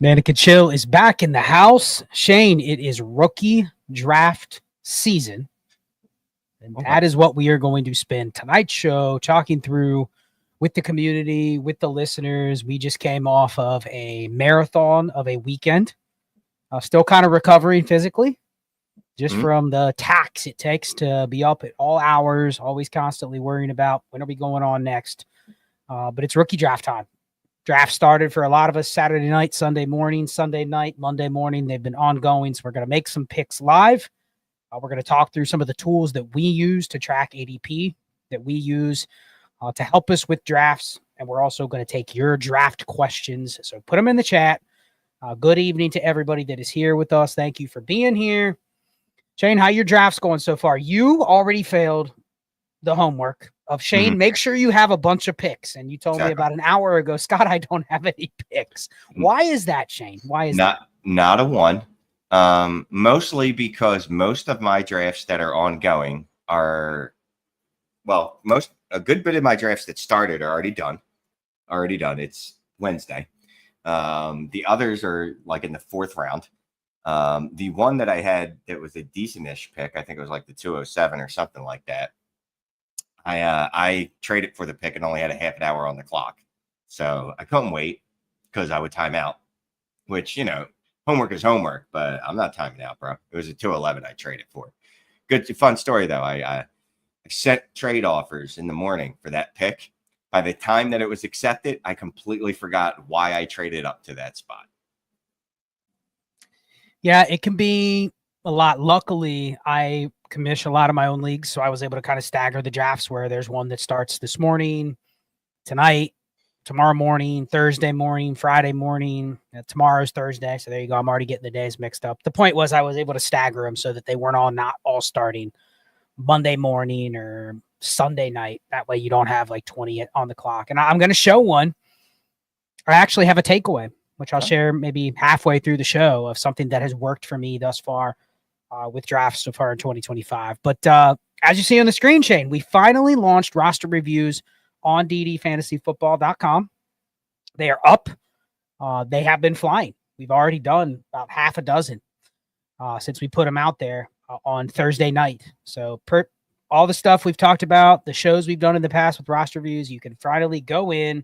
Manic and Chill is back in the house. Shane, it is rookie draft season. And that is what we are going to spend tonight's show talking through with the community, with the listeners. We just came off of a marathon of a weekend. Still kind of recovering physically, just from the tax it takes to be up at all hours, always constantly worrying about when are we going on next. But it's rookie draft time. Draft started for a lot of us Saturday night, Sunday morning, Sunday night, Monday morning. They've been ongoing, so we're going to make some picks live. We're going to talk through some of the tools that we use to track ADP, that we use to help us with drafts, and we're also going to take your draft questions. So put them in the chat. Good evening to everybody that is here with us. Thank you for being here. Shane, how your draft's going so far? You already failed the homework of Shane. Make sure you have a bunch of picks. And you told me about an hour ago, Scott, I don't have any picks. Why is that, Shane? Why is that? Not a one. Mostly because most of my drafts that are ongoing are, a good bit of my drafts that started are already done. It's Wednesday. The others are like in the fourth round. The one that I had that was a decent-ish pick, I think it was like the 207 or something like that. I traded for the pick and only had a half an hour on the clock. So I couldn't wait because I would time out, which, homework is homework, but I'm not timing out, bro. It was a 211 I traded for. Good, fun story, though. I sent trade offers in the morning for that pick. By the time that it was accepted, I completely forgot why I traded up to that spot. Yeah, it can be a lot. Luckily, I commission a lot of my own leagues, so I was able to kind of stagger the drafts where there's one that starts this morning, tonight, tomorrow morning, Thursday morning, Friday morning. Tomorrow's Thursday, so there you go. I'm already getting the days mixed up. The point was I was able to stagger them so that they weren't not all starting Monday morning or Sunday night. That way you don't have like 20 on the clock. And I'm going to show one. I actually have a takeaway, which I'll share maybe halfway through the show, of something that has worked for me thus far with drafts so far in 2025. But as you see on the screen, Shane, we finally launched roster reviews on ddfantasyfootball.com. They are up. They have been flying. We've already done about half a dozen since we put them out there on Thursday night. So all the stuff we've talked about, the shows we've done in the past with roster reviews, you can finally go in,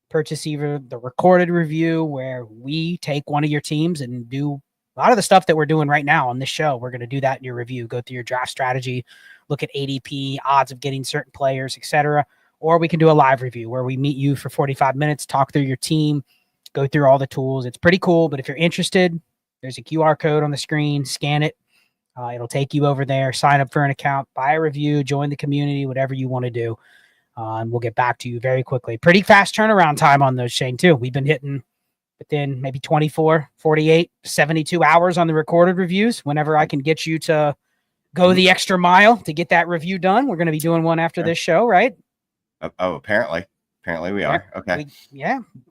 purchase either the recorded review where we take one of your teams and do a lot of the stuff that we're doing right now on this show. We're going to do that in your review, go through your draft strategy, look at ADP, odds of getting certain players, etc. Or we can do a live review where we meet you for 45 minutes, talk through your team, go through all the tools. It's pretty cool, but if you're interested, there's a QR code on the screen, scan it. It'll take you over there, sign up for an account, buy a review, join the community, whatever you want to do. And we'll get back to you very quickly. Pretty fast turnaround time on those, Shane, too. We've been hitting within maybe 24, 48, 72 hours on the recorded reviews. Whenever I can get you to go the extra mile to get that review done, we're going to be doing one after this show, right? Apparently we are. Okay.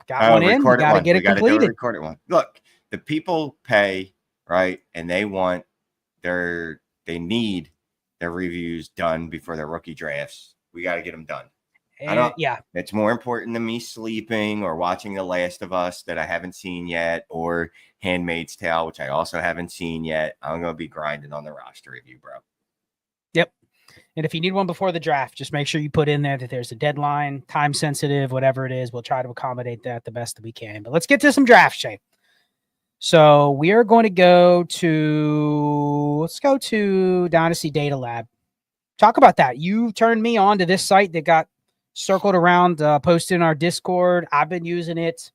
Got one in. We got to get it completed. Recorded one. Look, the people pay, right? And they want they need their reviews done before their rookie drafts. We got to get them done. It's more important than me sleeping or watching The Last of Us that I haven't seen yet, or Handmaid's Tale, which I also haven't seen yet. I'm going to be grinding on the roster review, bro. Yep. And if you need one before the draft, just make sure you put in there that there's a deadline, time sensitive, whatever it is. We'll try to accommodate that the best that we can. But let's get to some draft shape. So we are going to let's go to Dynasty Data Lab. Talk about that. You turned me on to this site that got circled around, posted in our Discord. I've been using it.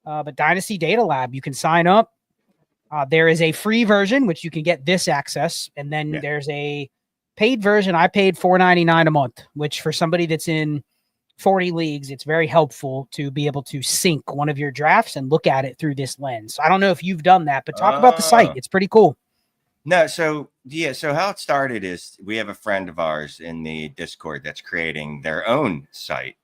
But Dynasty Data Lab, you can sign up. There is a free version, which you can get this access. And then there's a paid version. I paid $4.99 a month, which for somebody that's in 40 leagues, it's very helpful to be able to sync one of your drafts and look at it through this lens. So I don't know if you've done that, but talk about the site. It's pretty cool. No, so how it started is we have a friend of ours in the Discord that's creating their own site.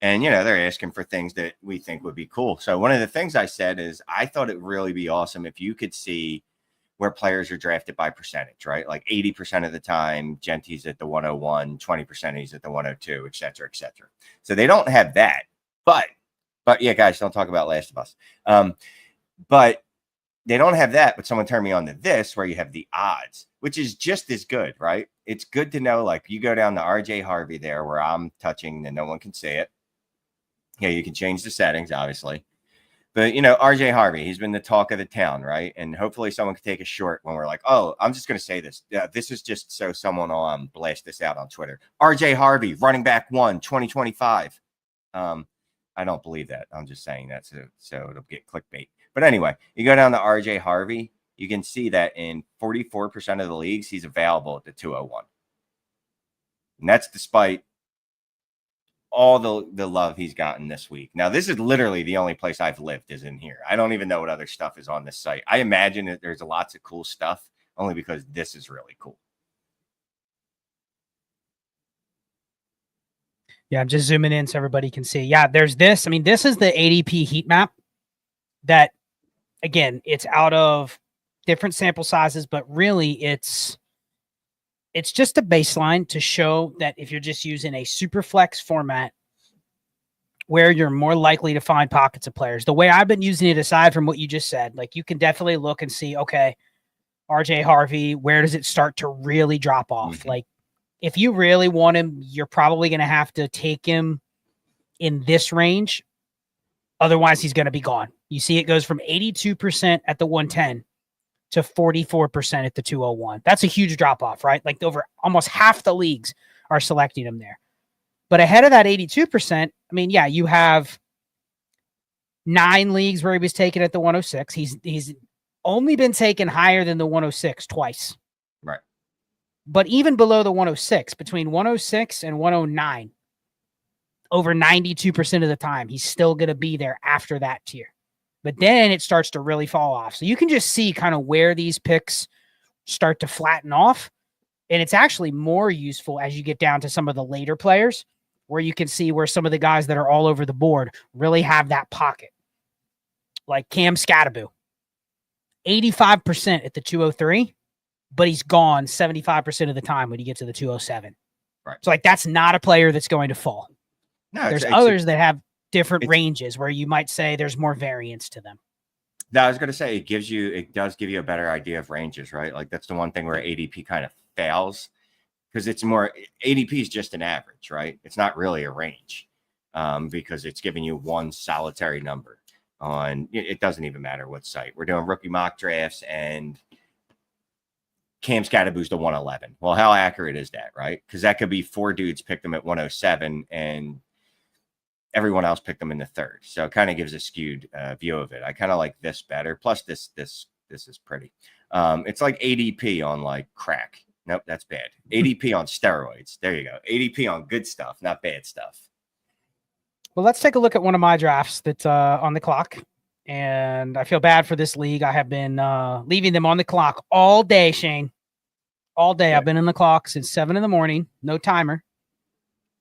And, they're asking for things that we think would be cool. So one of the things I said is I thought it'd really be awesome if you could see where players are drafted by percentage, right? Like 80% of the time, Genty's at the 101, 20% he's at the 102, et cetera, et cetera. So they don't have that. But yeah, guys, don't talk about Last of Us. But they don't have that, but someone turned me on to this where you have the odds, which is just as good, right? It's good to know, like you go down to RJ Harvey there where I'm touching and no one can see it. Yeah, you can change the settings, obviously. But, you know, RJ Harvey, he's been the talk of the town, right? And hopefully someone can take a short when we're like, oh, I'm just going to say this. Yeah, this is just so someone will blast this out on Twitter. RJ Harvey, running back 1, 2025. I don't believe that. I'm just saying that so it'll get clickbait. But anyway, you go down to RJ Harvey, you can see that in 44% of the leagues, he's available at the 201. And that's despite all the love he's gotten this week. Now, this is literally the only place I've lived is in here. I don't even know what other stuff is on this site. I imagine that there's lots of cool stuff only because this is really cool. Yeah, I'm just zooming in so everybody can see. Yeah, there's this. I mean, this is the ADP heat map that, again, it's out of different sample sizes, but really it's just a baseline to show that if you're just using a super flex format where you're more likely to find pockets of players. The way I've been using it, aside from what you just said, like you can definitely look and see, okay, RJ Harvey, where does it start to really drop off? Mm-hmm. Like if you really want him, you're probably going to have to take him in this range. Otherwise, he's going to be gone. You see it goes from 82% at the 110 to 44% at the 201. That's a huge drop off, right? Like over almost half the leagues are selecting him there. But ahead of that 82%, I mean, yeah, you have 9 leagues where he was taken at the 106. He's only been taken higher than the 106 twice. Right. But even below the 106, between 106 and 109, over 92% of the time, he's still going to be there after that tier. But then it starts to really fall off. So you can just see kind of where these picks start to flatten off. And it's actually more useful as you get down to some of the later players where you can see where some of the guys that are all over the board really have that pocket. Like Cam Scattaboo, 85% at the 203, but he's gone 75% of the time when you get to the 207. Right. So like that's not a player that's going to fall. No, there's others that have different ranges where you might say there's more variance to them. No, I was going to say it does give you a better idea of ranges, right? Like that's the one thing where ADP kind of fails because it's more ADP is just an average, right? It's not really a range because it's giving you one solitary number on. It doesn't even matter what site we're doing rookie mock drafts and Cam Scattaboo's the 111. Well, how accurate is that, right? Because that could be 4 dudes picked them at 107 and everyone else picked them in the 3rd. So it kind of gives a skewed view of it. I kind of like this better. Plus this is pretty. It's like ADP on like crack. Nope, that's bad. ADP on steroids. There you go. ADP on good stuff, not bad stuff. Well, let's take a look at one of my drafts that's on the clock. And I feel bad for this league. I have been leaving them on the clock all day, Shane. All day. Yeah. I've been in the clock since 7 a.m. No timer.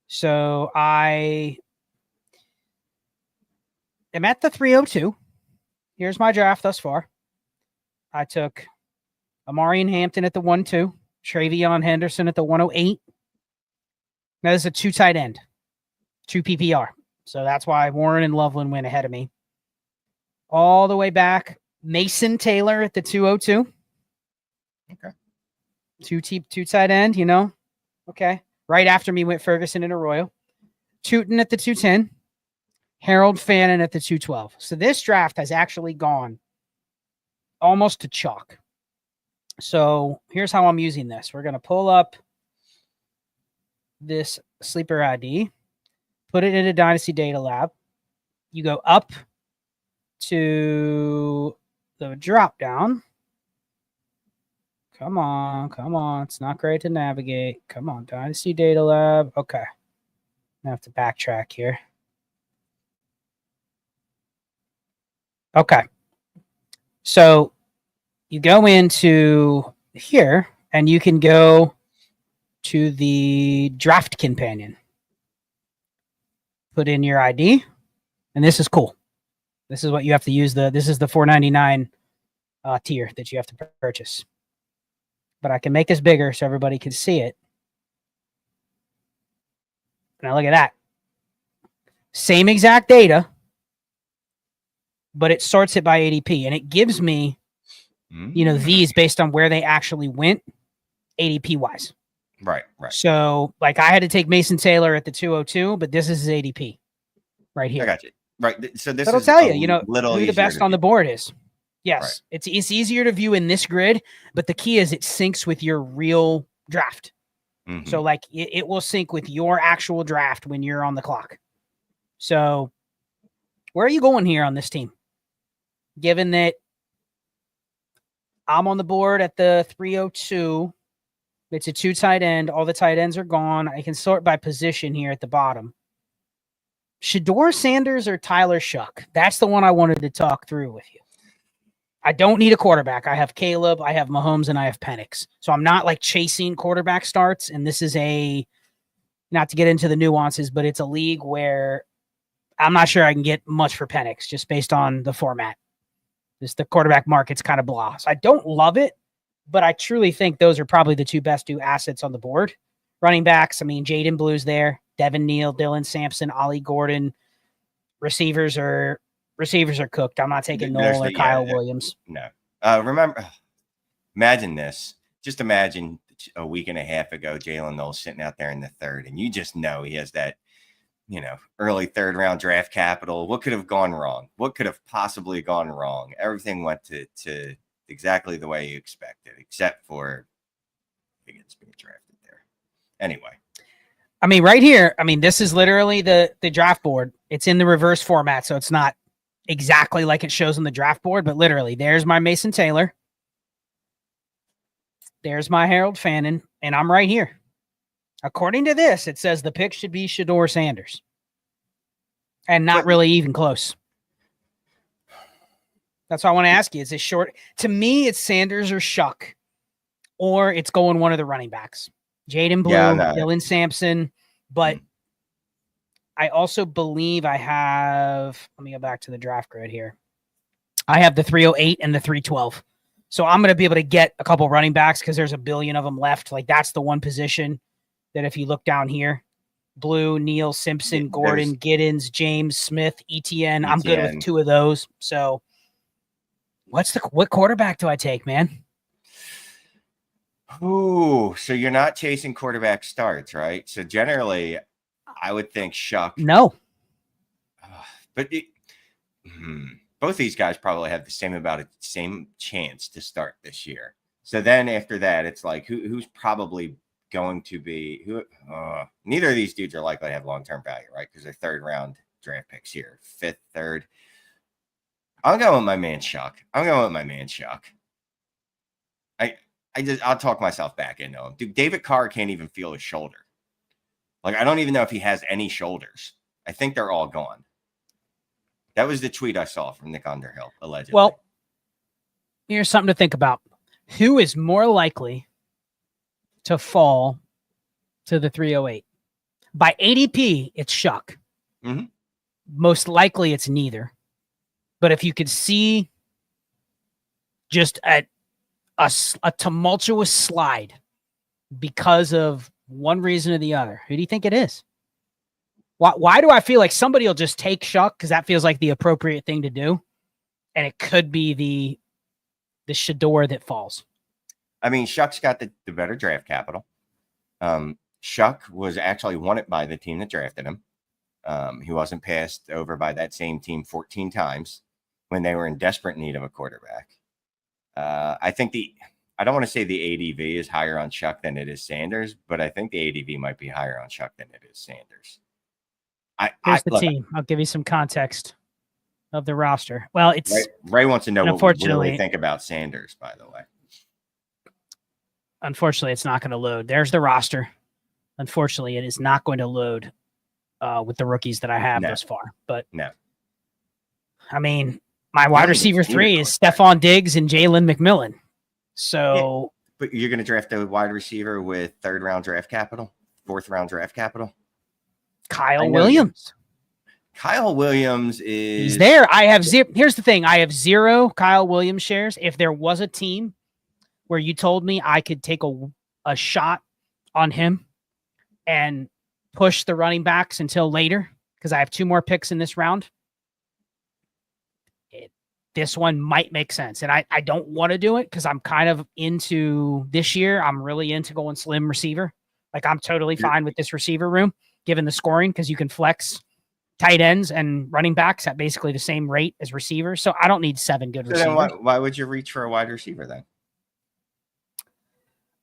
So I am at the 302. Here's my draft thus far. I took Amarian Hampton at the 1-2, Travion Henderson at the 108. Now this is a 2 tight end, 2 PPR. So that's why Warren and Loveland went ahead of me. All the way back, Mason Taylor at the 202. Okay. 2 tight end, you know. Okay. Right after me went Ferguson and Arroyo. Tootin at the 210. Harold Fannin at the 212. So this draft has actually gone almost to chalk. So here's how I'm using this. We're going to pull up this sleeper ID, put it into Dynasty Data Lab. You go up to the drop down. Come on. It's not great to navigate. Come on, Dynasty Data Lab. Okay. I have to backtrack here. Okay. So you go into here and you can go to the draft companion. Put in your ID. And this is cool. This is what you have to use. This is the $4.99 tier that you have to purchase. But I can make this bigger so everybody can see it. Now look at that. Same exact data. but it sorts it by ADP, and it gives me, these based on where they actually went ADP wise. Right. So, like, I had to take Mason Taylor at the 202, but this is his ADP right here. I got you. Right. So this That'll is tell you, little who the best on the board is. Yes, right. It's easier to view in this grid, but the key is it syncs with your real draft. Mm-hmm. So, like, it will sync with your actual draft when you're on the clock. So, where are you going here on this team? Given that I'm on the board at the 302, it's a 2 tight end. All the tight ends are gone. I can sort by position here at the bottom. Shedeur Sanders or Tyler Shuck? That's the one I wanted to talk through with you. I don't need a quarterback. I have Caleb, I have Mahomes, and I have Penix. So I'm not like chasing quarterback starts. And this is not to get into the nuances, but it's a league where I'm not sure I can get much for Penix just based on the format. The quarterback market's kind of blah. So I don't love it, but I truly think those are probably the 2 best 2 assets on the board. Running backs, I mean, Jaden Blue's there, Devin Neal, Dylan Sampson, Ollie Gordon. Receivers are cooked. I'm not taking Noel or Kyle Williams. No. Imagine this. Just imagine a week and a half ago, Jalen Noel's sitting out there in the 3rd, and you just know he has that, early 3rd round draft capital. What could have gone wrong? What could have possibly gone wrong? Everything went to exactly the way you expected, except for Higgins being drafted there. Anyway. I mean, right here, this is literally the draft board. It's in the reverse format, so it's not exactly like it shows on the draft board, but literally, there's my Mason Taylor. There's my Harold Fannin, and I'm right here. According to this, it says the pick should be Shedeur Sanders. And not really even close. That's why I want to ask you. Is it short? To me, it's Sanders or Shuck, or it's going one of the running backs. Jaden Blue, Dylan Sampson, but I also believe I have, let me go back to the draft grid here. I have the 308 and the 312. So I'm going to be able to get a couple running backs because there's a billion of them left. Like, that's the one position that if you look down here, Blue, Neal, Simpson, Gordon, Giddens, James, Smith, ETN. I'm good with 2 of those. So what quarterback do I take, man? Ooh, so you're not chasing quarterback starts, right? So generally, I would think Shuck. No. But both these guys probably have the same chance to start this year. So then after that, it's like who's probably going to be neither of these dudes are likely to have long-term value, right? Because they're 3rd round draft picks here, 5th, 3rd. I'm going with my man Shuck. I'll talk myself back into him. Dude, David Carr can't even feel his shoulder. Like, I don't even know if he has any shoulders. I think they're all gone. That was the tweet I saw from Nick Underhill, allegedly. Well, here's something to think about. Who is more likely to fall to the 308? By ADP, it's Shuck. Mm-hmm. Most likely, it's neither. But if you could see just a tumultuous slide because of one reason or the other, who do you think it is? Why do I feel like somebody will just take Shuck because that feels like the appropriate thing to do, and it could be the Shedeur that falls? I mean, Shuck's got the better draft capital. Shuck was actually wanted by the team that drafted him. He wasn't passed over by that same team 14 times when they were in desperate need of a quarterback. I think I don't want to say the ADV is higher on Shuck than it is Sanders, but I think the ADV might be higher on Shuck than it is Sanders. Here's the team. I'll give you some context of the roster. Well, it's Ray wants to know what we really think about Sanders, by the way. Unfortunately, it's not going to load. There's the roster. Unfortunately, it is not going to load with the rookies that I have thus far. But no, I mean, my wide receiver 3 is Stephon Diggs and Jalen McMillan. So, but you're going to draft a wide receiver with 3rd round draft capital, 4th round draft capital. Kyle Williams. Kyle Williams is he's there. I have 0. Here's the thing. I have 0 Kyle Williams shares. If there was a team where you told me I could take a shot on him and push the running backs until later, because I have 2 more picks in this round, this one might make sense. And I don't want to do it because I'm kind of into this year. I'm really into going slim receiver. Like I'm totally fine with this receiver room, given the scoring, because you can flex tight ends and running backs at basically the same rate as receivers. So I don't need 7 good receivers. Then why would you reach for a wide receiver then?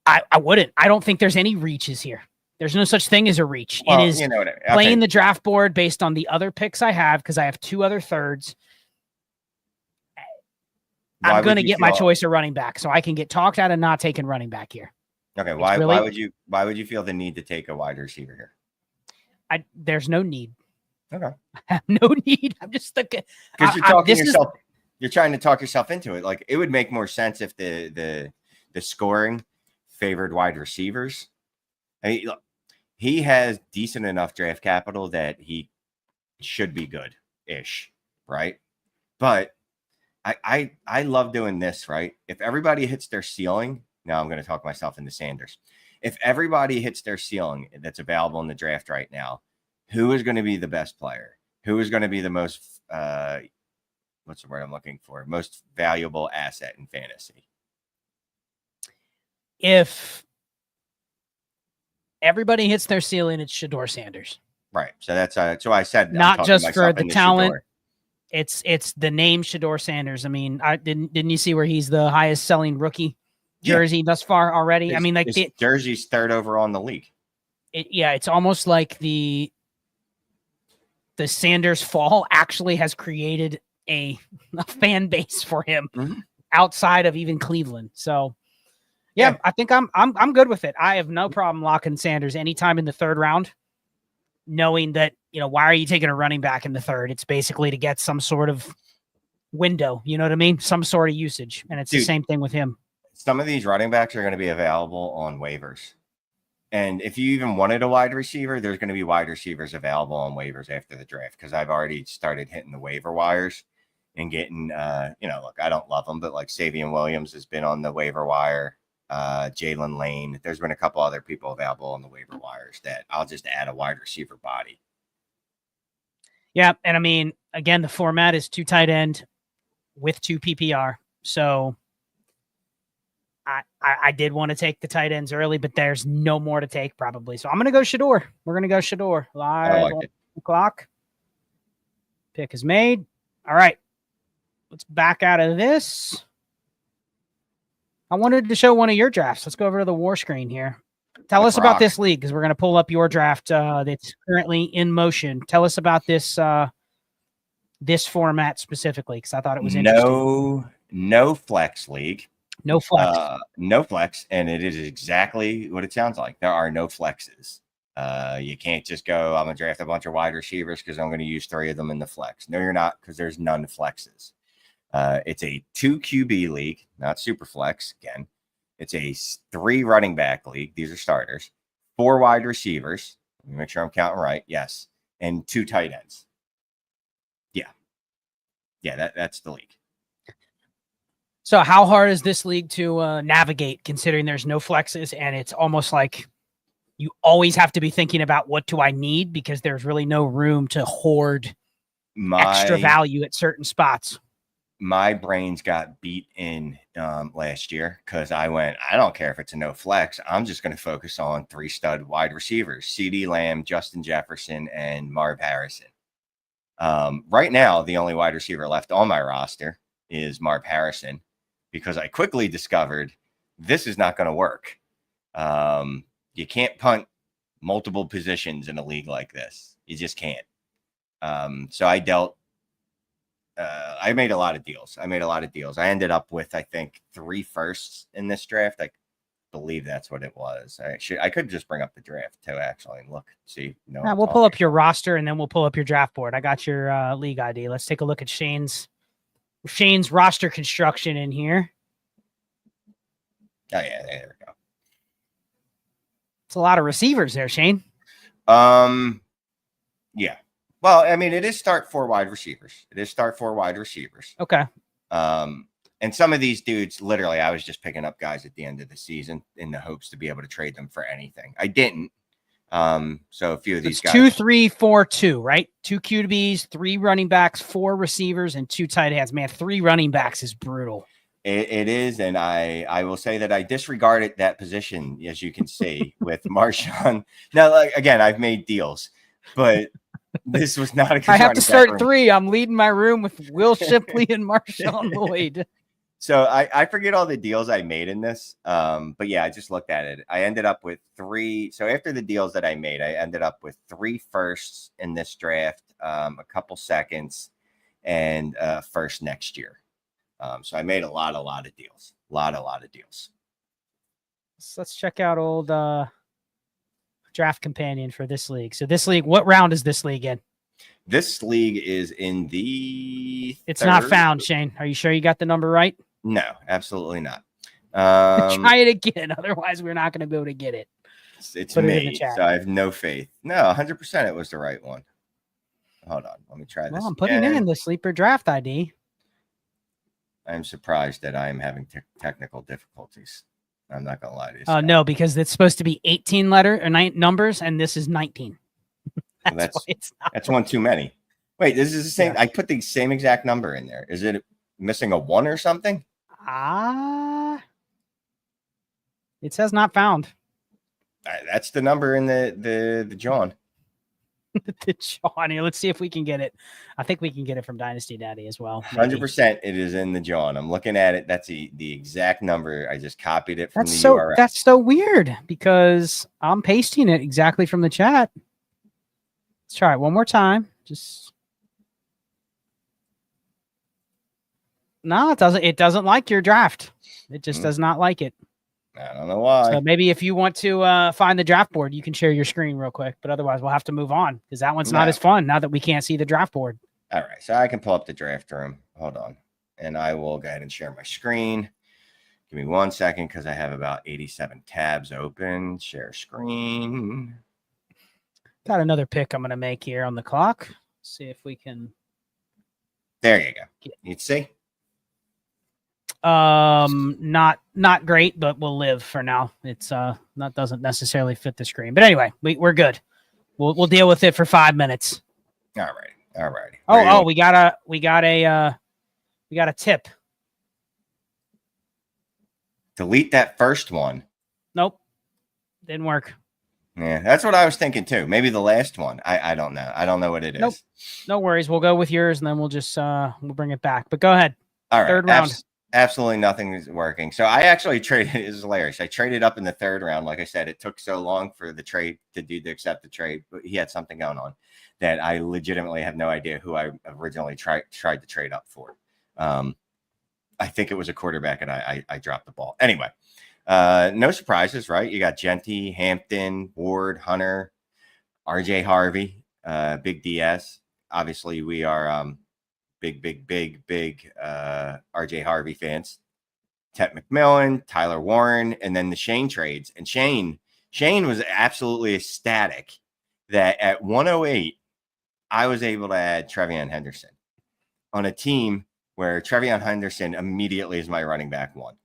I wouldn't. I don't think there's any reaches here. There's no such thing as a reach. Well, it is you know what I mean. playing the draft board based on the other picks I have, because I have 2 other thirds. I'm going to get my choice of running back, so I can get talked out of not taking running back here. Okay, why would you feel the need to take a wide receiver here? There's no need. Okay. I have no need. I'm just thinking because you're talking yourself. You're trying to talk yourself into it. Like it would make more sense if the scoring favored wide receivers. I mean, look, he has decent enough draft capital that he should be good-ish, right? But I love doing this, right? If everybody hits their ceiling, now I'm going to talk myself into Sanders. If everybody hits their ceiling that's available in the draft right now, who is going to be the best player? Who is going to be the most, what's the word I'm looking for? Most valuable asset in fantasy? If everybody hits their ceiling, it's Shedeur Sanders. Right. So that's so I said not just for the talent. Shedeur. It's the name Shedeur Sanders. I mean, didn't you see where he's the highest selling rookie jersey thus far already? I mean, like the jersey's 3rd overall in the league. It's almost like the Sanders fall actually has created a fan base for him outside of even Cleveland. So yeah, I think I'm good with it. I have no problem locking Sanders anytime in the 3rd round, knowing that, why are you taking a running back in the 3rd? It's basically to get some sort of window, you know what I mean? Some sort of usage. And it's the same thing with him. Some of these running backs are going to be available on waivers. And if you even wanted a wide receiver, there's going to be wide receivers available on waivers after the draft, because I've already started hitting the waiver wires and getting, look, I don't love them, but like Savion Williams has been on the waiver wire. Jalen Lane. There's been a couple other people available on the waiver wires that I'll just add a wide receiver body. Yeah, and I mean, again, the format is 2 tight end with 2 PPR. So I did want to take the tight ends early, but there's no more to take probably. So I'm going to go Shedeur. We're going to go Shedeur. Live on the clock. Pick is made. All right. Let's back out of this. I wanted to show one of your drafts. Let's go over to the war screen here. Tell us about this league, because we're going to pull up your draft that's currently in motion. Tell us about this this format specifically, because I thought it was interesting. No flex league. No flex. No flex, and it is exactly what it sounds like. There are no flexes. You can't just go, I'm going to draft a bunch of wide receivers because I'm going to use 3 of them in the flex. No, you're not, because there's none flexes. It's a 2 QB league, not super flex. Again, it's a 3 running back league. These are starters. 4 wide receivers. Let me make sure I'm counting right. Yes. And 2 tight ends. Yeah, that's the league. So how hard is this league to navigate, considering there's no flexes, and it's almost like you always have to be thinking about what do I need, because there's really no room to hoard extra value at certain spots? My brains got beat in last year because I don't care if it's a no flex. I'm just going to focus on 3 stud wide receivers: CeeDee Lamb, Justin Jefferson, and Marv Harrison. Right now, the only wide receiver left on my roster is Marv Harrison, because I quickly discovered this is not going to work. You can't punt multiple positions in a league like this. You just can't. So I made a lot of deals. I ended up with, I think, 3 firsts in this draft. I believe that's what it was. I could just bring up the draft too, actually, and look, see. We'll pull up your roster, and then we'll pull up your draft board. I got your league ID. Let's take a look at Shane's roster construction in here. Oh yeah, there we go. It's a lot of receivers there, Shane. Yeah. Well, I mean, it is start 4 wide receivers. Okay. And some of these dudes, literally, I was just picking up guys at the end of the season in the hopes to be able to trade them for anything. I didn't. So a few of these It's guys. 2, 3, 4, 2, right? 2 QBs, 3 running backs, 4 receivers, and 2 tight ends. Man, 3 running backs is brutal. It is, and I will say that I disregarded that position, as you can see, with Marshawn. Now, like, again, I've made deals, but this was not a good I have to start room. 3. I'm leading my room with Will Shipley and Marshawn Lloyd. So I forget all the deals I made in this. But yeah, I just looked at it. I ended up with 3. So after the deals that I made, I ended up with 3 firsts in this draft, a couple seconds, and first next year. So I made a lot of deals. A lot of deals. So let's check out old draft companion for this league. So this league, what round is this league in? This league is in the It's third. not found, Shane. Are you sure you got the number right? No, absolutely not. Try it again. Otherwise, we're not going to be able to get it. It's me, so I have no faith. No, 100% it was the right one. Hold on. Let me try this. Well, I'm putting in the sleeper draft ID. I'm surprised that I am having technical difficulties. I'm not going to lie to you. No, because it's supposed to be 18 letter or 9 numbers, and this is 19. That's one too many. Wait, this is the same. Yeah. I put the same exact number in there. Is it missing a 1 or something? It says not found. That's the number in the John. The John. Here, let's see if we can get it. I think we can get it from Dynasty Daddy as well. 100% it is in the John. I'm looking at it. That's the exact number. I just copied it from the URL. That's so weird because I'm pasting it exactly from the chat. Let's try it one more time. No, it doesn't. It doesn't like your draft. It just does not like it. I don't know why. So maybe if you want to find the draft board, you can share your screen real quick. But otherwise, we'll have to move on because that one's not as fun now that we can't see the draft board. All right. So I can pull up the draft room. Hold on. And I will go ahead and share my screen. Give me 1 second because I have about 87 tabs open. Share screen. Got another pick I'm going to make here on the clock. See if we can. There you go. You see? Not great, but we'll live for now. It's that doesn't necessarily fit the screen, but anyway, we're good. We'll deal with it for 5 minutes. All right. We got a tip. Delete that first one. Nope, didn't work. Yeah, that's what I was thinking too. Maybe the last one. I don't know. I don't know what it is. Nope. No worries. We'll go with yours, and then we'll just we'll bring it back. But go ahead. All right. Third round. Absolutely nothing is working. So I actually traded. It was hilarious. I traded up in the 3rd round. Like I said, it took so long for the trade to accept the trade, but he had something going on that I legitimately have no idea who I originally tried to trade up for. I think it was a quarterback, and I dropped the ball. Anyway, no surprises, right? You got Genty, Hampton, Ward, Hunter, RJ Harvey, Big DS. Obviously, we are big RJ Harvey fans. Tet McMillan, Tyler Warren, and then the Shane trades. And Shane was absolutely ecstatic that at 108, I was able to add Trevion Henderson on a team where Trevion Henderson immediately is my running back 1.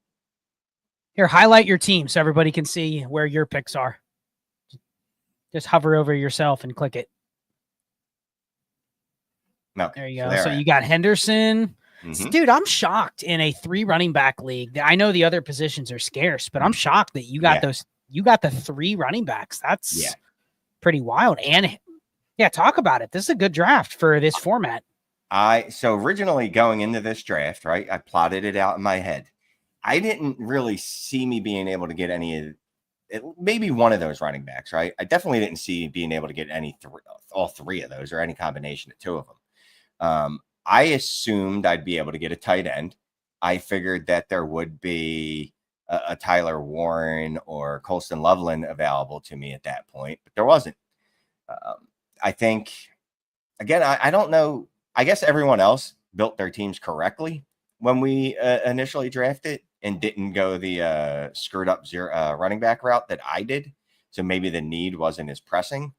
Here, highlight your team so everybody can see where your picks are. Just hover over yourself and click it. Okay, there you go. So you got Henderson. Mm-hmm. Dude, I'm shocked in a 3 running back league. I know the other positions are scarce, but I'm shocked that you got those. You got the 3 running backs. That's pretty wild. And talk about it. This is a good draft for this format. So originally going into this draft, right, I plotted it out in my head. I didn't really see me being able to get maybe one of those running backs, right? I definitely didn't see being able to get all 3 of those or any combination of 2 of them. I assumed I'd be able to get a tight end. I figured that there would be a Tyler Warren or Colston Loveland available to me at that point, but there wasn't. I think, again, I don't know. I guess everyone else built their teams correctly when we initially drafted and didn't go the screwed up running back route that I did. So maybe the need wasn't as pressing.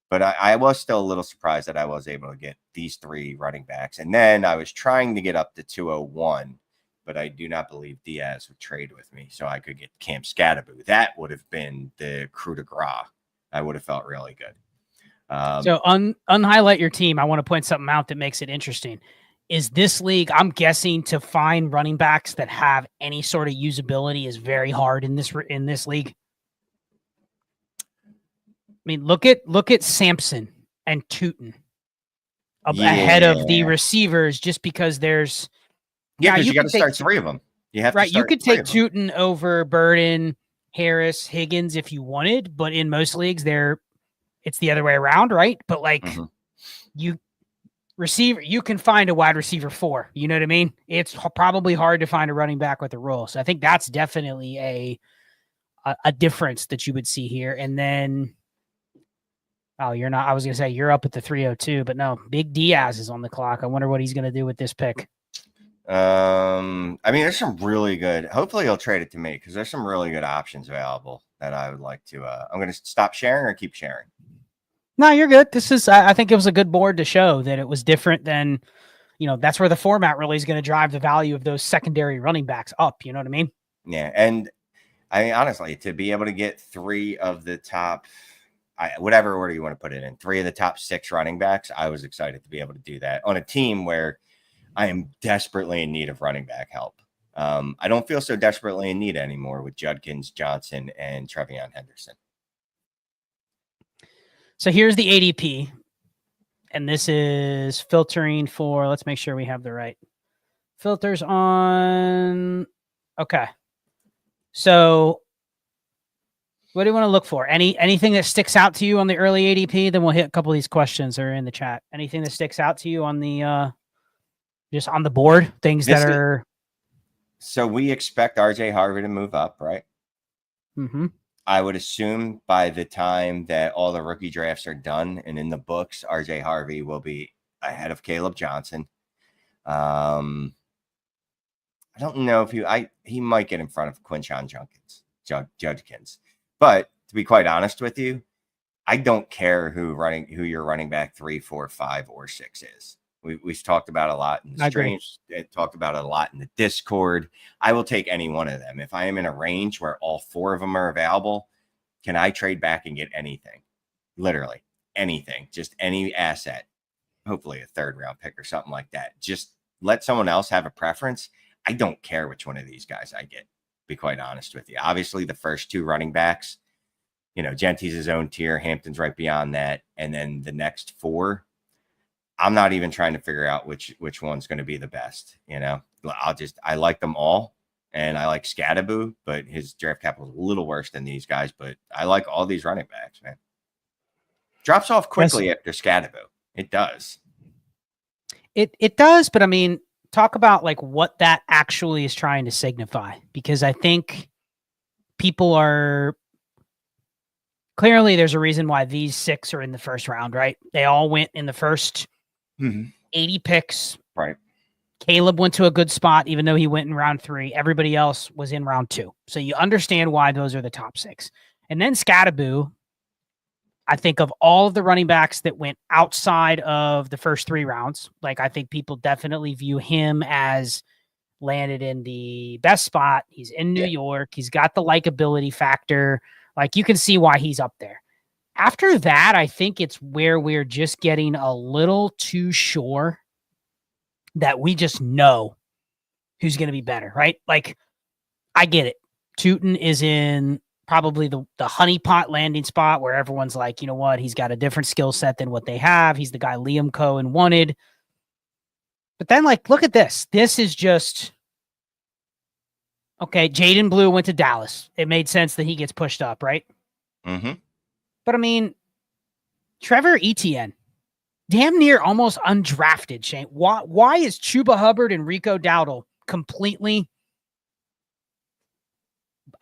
But I was still a little surprised that I was able to get these 3 running backs. And then I was trying to get up to 201, but I do not believe Diaz would trade with me. So I could get Cam Scatterby. That would have been the coup de grace I would have felt really good. So unhighlight your team. I want to point something out that makes it interesting. Is this league, I'm guessing, to find running backs that have any sort of usability is very hard in this league. I mean, look at Sampson and Tootin ahead of the receivers, just because there's because you got to start 3 of them. You have to start you could 3 take Tootin over Burden, Harris, Higgins if you wanted, but in most leagues it's the other way around, right? But like you can find a wide receiver 4. You know what I mean? It's probably hard to find a running back with a role. So I think that's definitely a difference that you would see here. And then, you're not. I was gonna say you're up at the 302, but no, Big Diaz is on the clock. I wonder what he's gonna do with this pick. I mean, there's some really good. Hopefully, he'll trade it to me because there's some really good options available that I would like to. I'm gonna stop sharing or keep sharing. No, you're good. This is, I think it was a good board to show that it was different than, that's where the format really is going to drive the value of those secondary running backs up. You know what I mean? Yeah. And I mean, honestly, to be able to get 3 of the top, whatever order you want to put it in, 3 of the top 6 running backs, I was excited to be able to do that on a team where I am desperately in need of running back help. I don't feel so desperately in need anymore with Judkins, Johnson, and Trevion Henderson. So here's the ADP, and this is filtering for, let's make sure we have the right filters on. Okay. So what do you want to look for? Anything that sticks out to you on the early ADP? Then we'll hit a couple of these questions that are in the chat. Anything that sticks out to you on the, just on the board, So we expect RJ Harvey to move up, right? Mm-hmm. I would assume by the time that all the rookie drafts are done and in the books, RJ Harvey will be ahead of Caleb Johnson. I don't know if he might get in front of Quinshon Judkins. But to be quite honest with you, I don't care who your running back 3, 4, 5, or 6 is. We've talked about a lot in the streams, talked about it a lot in the Discord. I will take any one of them. If I am in a range where all 4 of them are available, can I trade back and get anything? Literally anything, just any asset, hopefully a 3rd round pick or something like that. Just let someone else have a preference. I don't care which one of these guys I get, to be quite honest with you. Obviously, the first 2 running backs, Genty's his own tier, Hampton's right beyond that. And then the next 4, I'm not even trying to figure out which one's going to be the best. I like them all, and I like Scadaboo, but his draft capital is a little worse than these guys. But I like all these running backs, man. Drops off quickly after Scadaboo. It does. It does, but I mean, talk about like what that actually is trying to signify, because I think people are clearly, there's a reason why these 6 are in the first round, right? They all went in the first 80 picks. Right. Caleb went to a good spot, even though he went in round 3. Everybody else was in round 2. So you understand why those are the top 6. And then Scadaboo, I think of all of the running backs that went outside of the first 3 rounds, like I think people definitely view him as landed in the best spot. He's in New York. He's got the likability factor. Like you can see why he's up there. After that, I think it's where we're just getting a little too sure that we just know who's going to be better, right? Like, I get it. Tootin is in probably the honeypot landing spot where everyone's like, you know what? He's got a different skill set than what they have. He's the guy Liam Cohen wanted. But then, like, look at this. This is just, okay, Jaden Blue went to Dallas. It made sense that he gets pushed up, right? Mm-hmm. But I mean, Trevor Etienne, damn near almost undrafted, Shane. Why is Chuba Hubbard and Rico Dowdle completely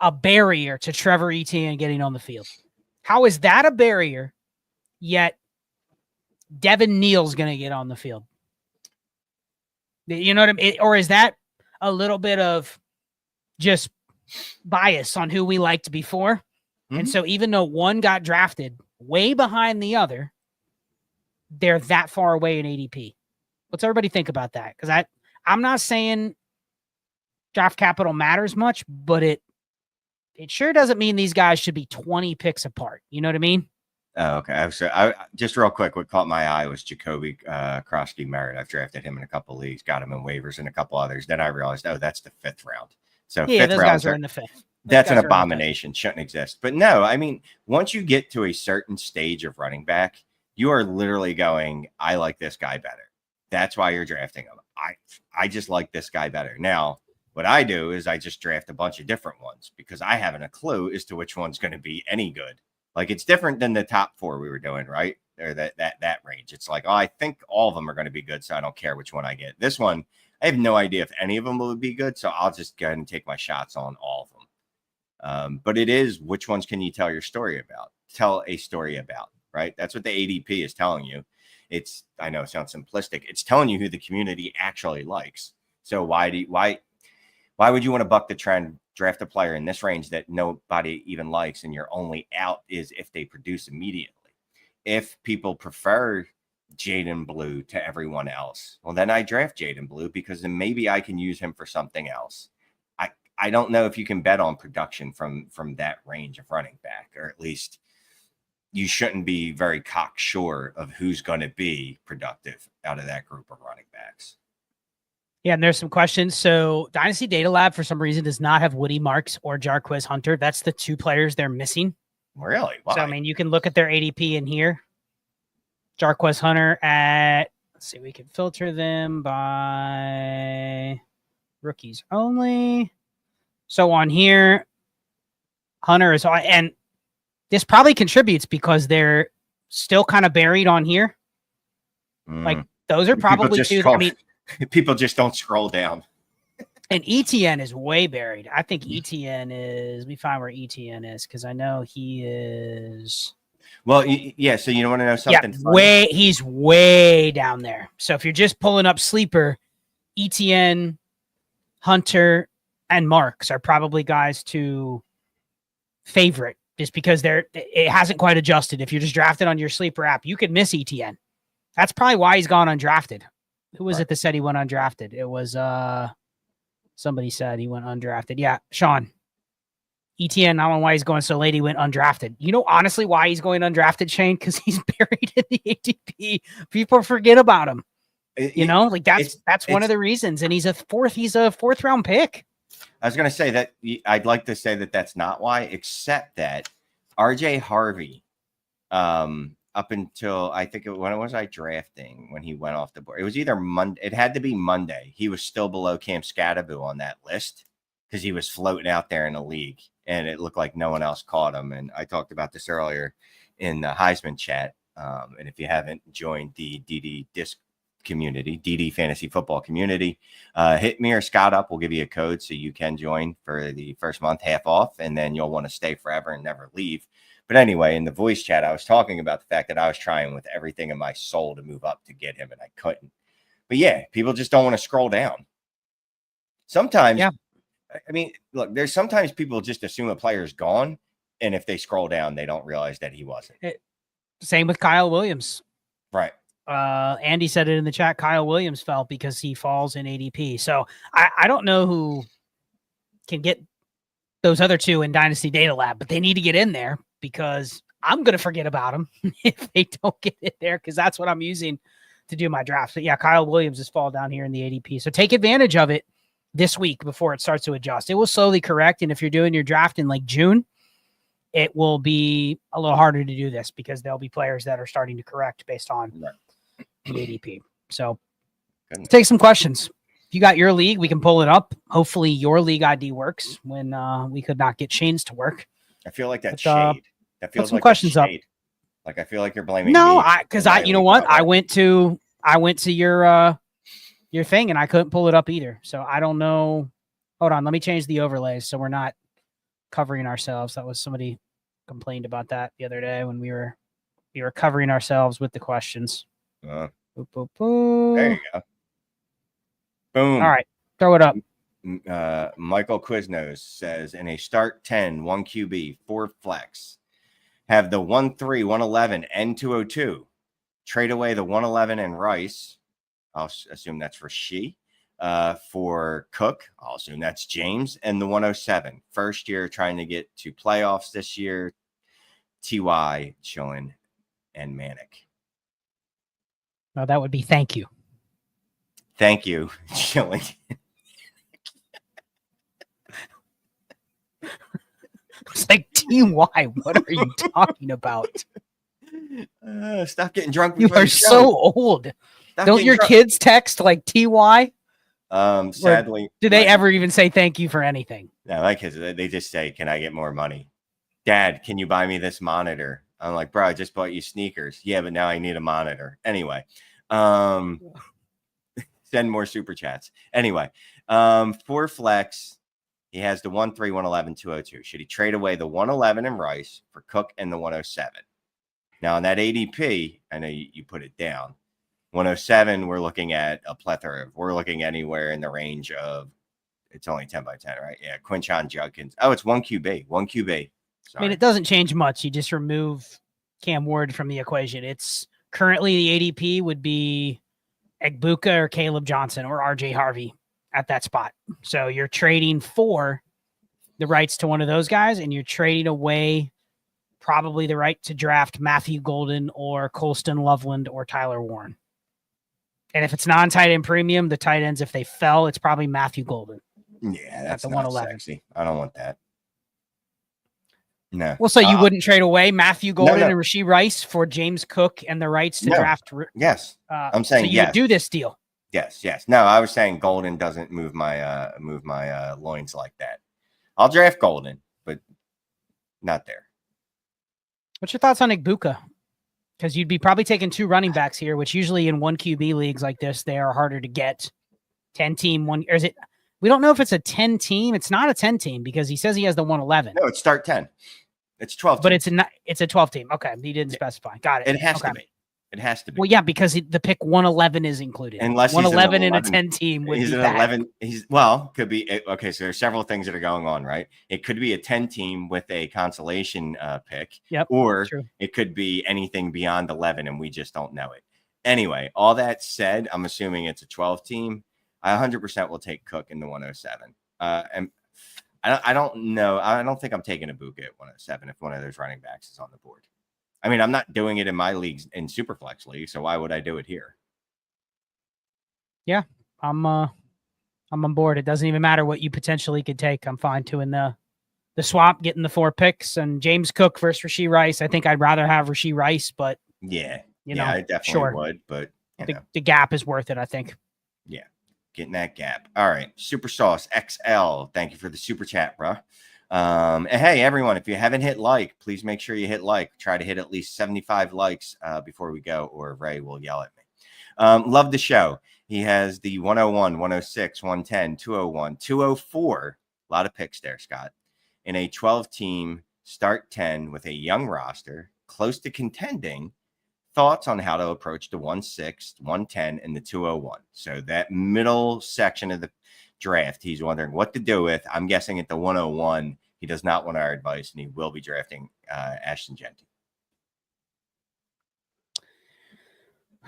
a barrier to Trevor Etienne getting on the field? How is that a barrier, yet Devin Neal's going to get on the field? You know what I mean? Or is that a little bit of just bias on who we liked before? Mm-hmm. And so even though one got drafted way behind the other, they're that far away in ADP. What's everybody think about that? Because I'm not saying draft capital matters much, but it sure doesn't mean these guys should be 20 picks apart. You know what I mean? Oh, okay. I just real quick, what caught my eye was Jacoby Krosky Merritt. I've drafted him in a couple leagues, got him in waivers and a couple others. Then I realized, oh, that's the 5th round. So Yeah, fifth those rounds guys are in the 5th. That's an abomination. Shouldn't exist. But no, I mean, once you get to a certain stage of running back, you are literally going, I like this guy better. That's why you're drafting him. I just like this guy better. Now, what I do is I just draft a bunch of different ones because I haven't a clue as to which one's going to be any good. Like, it's different than the top 4 we were doing, right? Or that range. It's like, oh, I think all of them are going to be good, so I don't care which one I get. This one, I have no idea if any of them will be good, so I'll just go ahead and take my shots on all of them. But it is, which ones can you tell your story about? Tell a story about, right? That's what the ADP is telling you. I know it sounds simplistic. It's telling you who the community actually likes. So why would you want to buck the trend, draft a player in this range that nobody even likes, and your only out is if they produce immediately? If people prefer Jaden Blue to everyone else, well, then I draft Jaden Blue because then maybe I can use him for something else. I don't know if you can bet on production from that range of running back, or at least you shouldn't be very cocksure of who's going to be productive out of that group of running backs. Yeah, and there's some questions. So Dynasty Data Lab, for some reason, does not have Woody Marks or Jarquez Hunter. That's the 2 players they're missing. Really? Why? So, I mean, you can look at their ADP in here. Jarquez Hunter at, let's see, we can filter them by rookies only. So on here, Hunter is on, and this probably contributes because they're still kind of buried on here. Like, those are probably 2. I mean, people just don't scroll down. And ETN is way buried. I think ETN is, let me find where ETN is, because I know he is. Well, yeah, so you don't want to know something funny? He's way down there. So if you're just pulling up sleeper, ETN, Hunter, and Marks are probably guys to favorite just because it hasn't quite adjusted. If you're just drafted on your sleeper app, you could miss ETN. That's probably why he's gone undrafted. Who was it that said he went undrafted? It was somebody said he went undrafted. Yeah, Sean. ETN, I don't know why he's going so late. He went undrafted. You know, honestly, why he's going undrafted, Shane? Because he's buried in the ADP. People forget about him. That's one of the reasons. And he's a 4th round pick. I was going to say that I'd like to say that that's not why, except that RJ Harvey, up until I think when was I drafting when he went off the board? It was either Monday. It had to be Monday. He was still below Cam Scatterbu on that list because he was floating out there in the league, and it looked like no one else caught him. And I talked about this earlier in the Heisman chat. And if you haven't joined the DD Disc community, DD Fantasy Football community, hit me or Scott up. We'll give you a code so you can join for the first month, half off, and then you'll want to stay forever and never leave. But anyway, in the voice chat, I was talking about the fact that I was trying with everything in my soul to move up to get him, and I couldn't. But yeah, people just don't want to scroll down. Sometimes, yeah. I mean, look, there's sometimes people just assume a player is gone, and if they scroll down, they don't realize that he wasn't. Same with Kyle Williams. Right. Andy said it in the chat. Kyle Williams fell because he falls in ADP. So I don't know who can get those other 2 in Dynasty Data Lab, but they need to get in there because I'm going to forget about them if they don't get in there, because that's what I'm using to do my draft. So yeah, Kyle Williams has fallen down here in the ADP. So take advantage of it this week before it starts to adjust. It will slowly correct. And if you're doing your draft in like June, it will be a little harder to do this because there'll be players that are starting to correct based on the ADP. So let's take some questions. If you got your league, we can pull it up. Hopefully your league ID works when we could not get Shane's to work. I feel like that's shade. That feels some like questions up. Like I feel like you're blaming me. Because you know what? I went to your thing and I couldn't pull it up either. So I don't know. Hold on, let me change the overlays so we're not covering ourselves. That was somebody complained about that the other day when we were covering ourselves with the questions. Boop, boop, boop. There you go. Boom. All right, throw it up. Michael Quiznos says, in a start 10, 1 QB, 4 flex, have the 1-3, 111, and 202. Trade away the 111 and Rice. I'll assume that's for for Cook. I'll assume that's James, and the 107. First year trying to get to playoffs this year. TY showing and Manic. No, that would be thank you. Thank you, Chilling. It's like TY. What are you talking about? Stop getting drunk. You are so old. Don't your kids text like TY? Sadly, or do they ever even say thank you for anything? No, my kids, they just say, "Can I get more money?" Dad, can you buy me this monitor? I'm like, bro, I just bought you sneakers. Yeah, but now I need a monitor. Anyway, send more super chats. Anyway, for flex, he has the 1-3, 111, 202. Should he trade away the 111 and Rice for Cook and the 107? Now, on that ADP, I know you put it down. 107, we're looking at a plethora. We're looking anywhere in the range of, it's only 10 by 10, right? Yeah, Quinchon Judkins. Oh, it's 1 QB. 1 QB. Sorry. I mean, it doesn't change much. You just remove Cam Ward from the equation. It's currently the ADP would be Egbuka or Caleb Johnson or RJ Harvey at that spot. So you're trading for the rights to one of those guys, and you're trading away probably the right to draft Matthew Golden or Colston Loveland or Tyler Warren. And if it's non-tight end premium, the tight ends, if they fell, it's probably Matthew Golden. Yeah, that's the 111. Sexy. I don't want that. No. Well, so you wouldn't trade away Matthew Golden and Rashee Rice for James Cook and the rights to draft? Yes. I'm saying so you would do this deal. Yes. No, I was saying Golden doesn't move my loins like that. I'll draft Golden, but not there. What's your thoughts on Egbuka? Because you'd be probably taking 2 running backs here, which usually in 1 QB leagues like this, they are harder to get. 10-team one, or is it? We don't know if it's a 10-team. It's not a 10-team because he says he has the 111. No, it's start 10. It's 12. But it's a 12-team. Okay, he didn't specify. Got it. It has to be. It has to be. Well, yeah, because the pick 111 is included. Unless 111 in a 10-team would he's be an 11. Could be. Okay, so there's several things that are going on, right? It could be a 10-team with a consolation pick. Yep. Or it could be anything beyond 11, and we just don't know it. Anyway, all that said, I'm assuming it's a 12-team. I 100% will take Cook in the 107. And I don't know. I don't think I'm taking Egbuka at 107 if one of those running backs is on the board. I mean, I'm not doing it in my leagues in Superflex league, so why would I do it here? Yeah, I'm on board. It doesn't even matter what you potentially could take. I'm fine doing the swap, getting the 4 picks, and James Cook versus Rashee Rice. I think I'd rather have Rashee Rice, but yeah, I definitely would. But the gap is worth it, I think. Yeah, getting that gap. All right, Super Sauce XL. Thank you for the super chat, bro. And hey, everyone, if you haven't hit like, please make sure you hit like. Try to hit at least 75 likes before we go, or Ray will yell at me. Love the show. He has the 101, 106, 110, 201, 204. A lot of picks there, Scott. In a 12-team start 10 with a young roster, close to contending. Thoughts on how to approach the 1-6, 110, and the 201. So that middle section of the draft, he's wondering what to do with. I'm guessing at the 101, he does not want our advice, and he will be drafting Ashton Genty.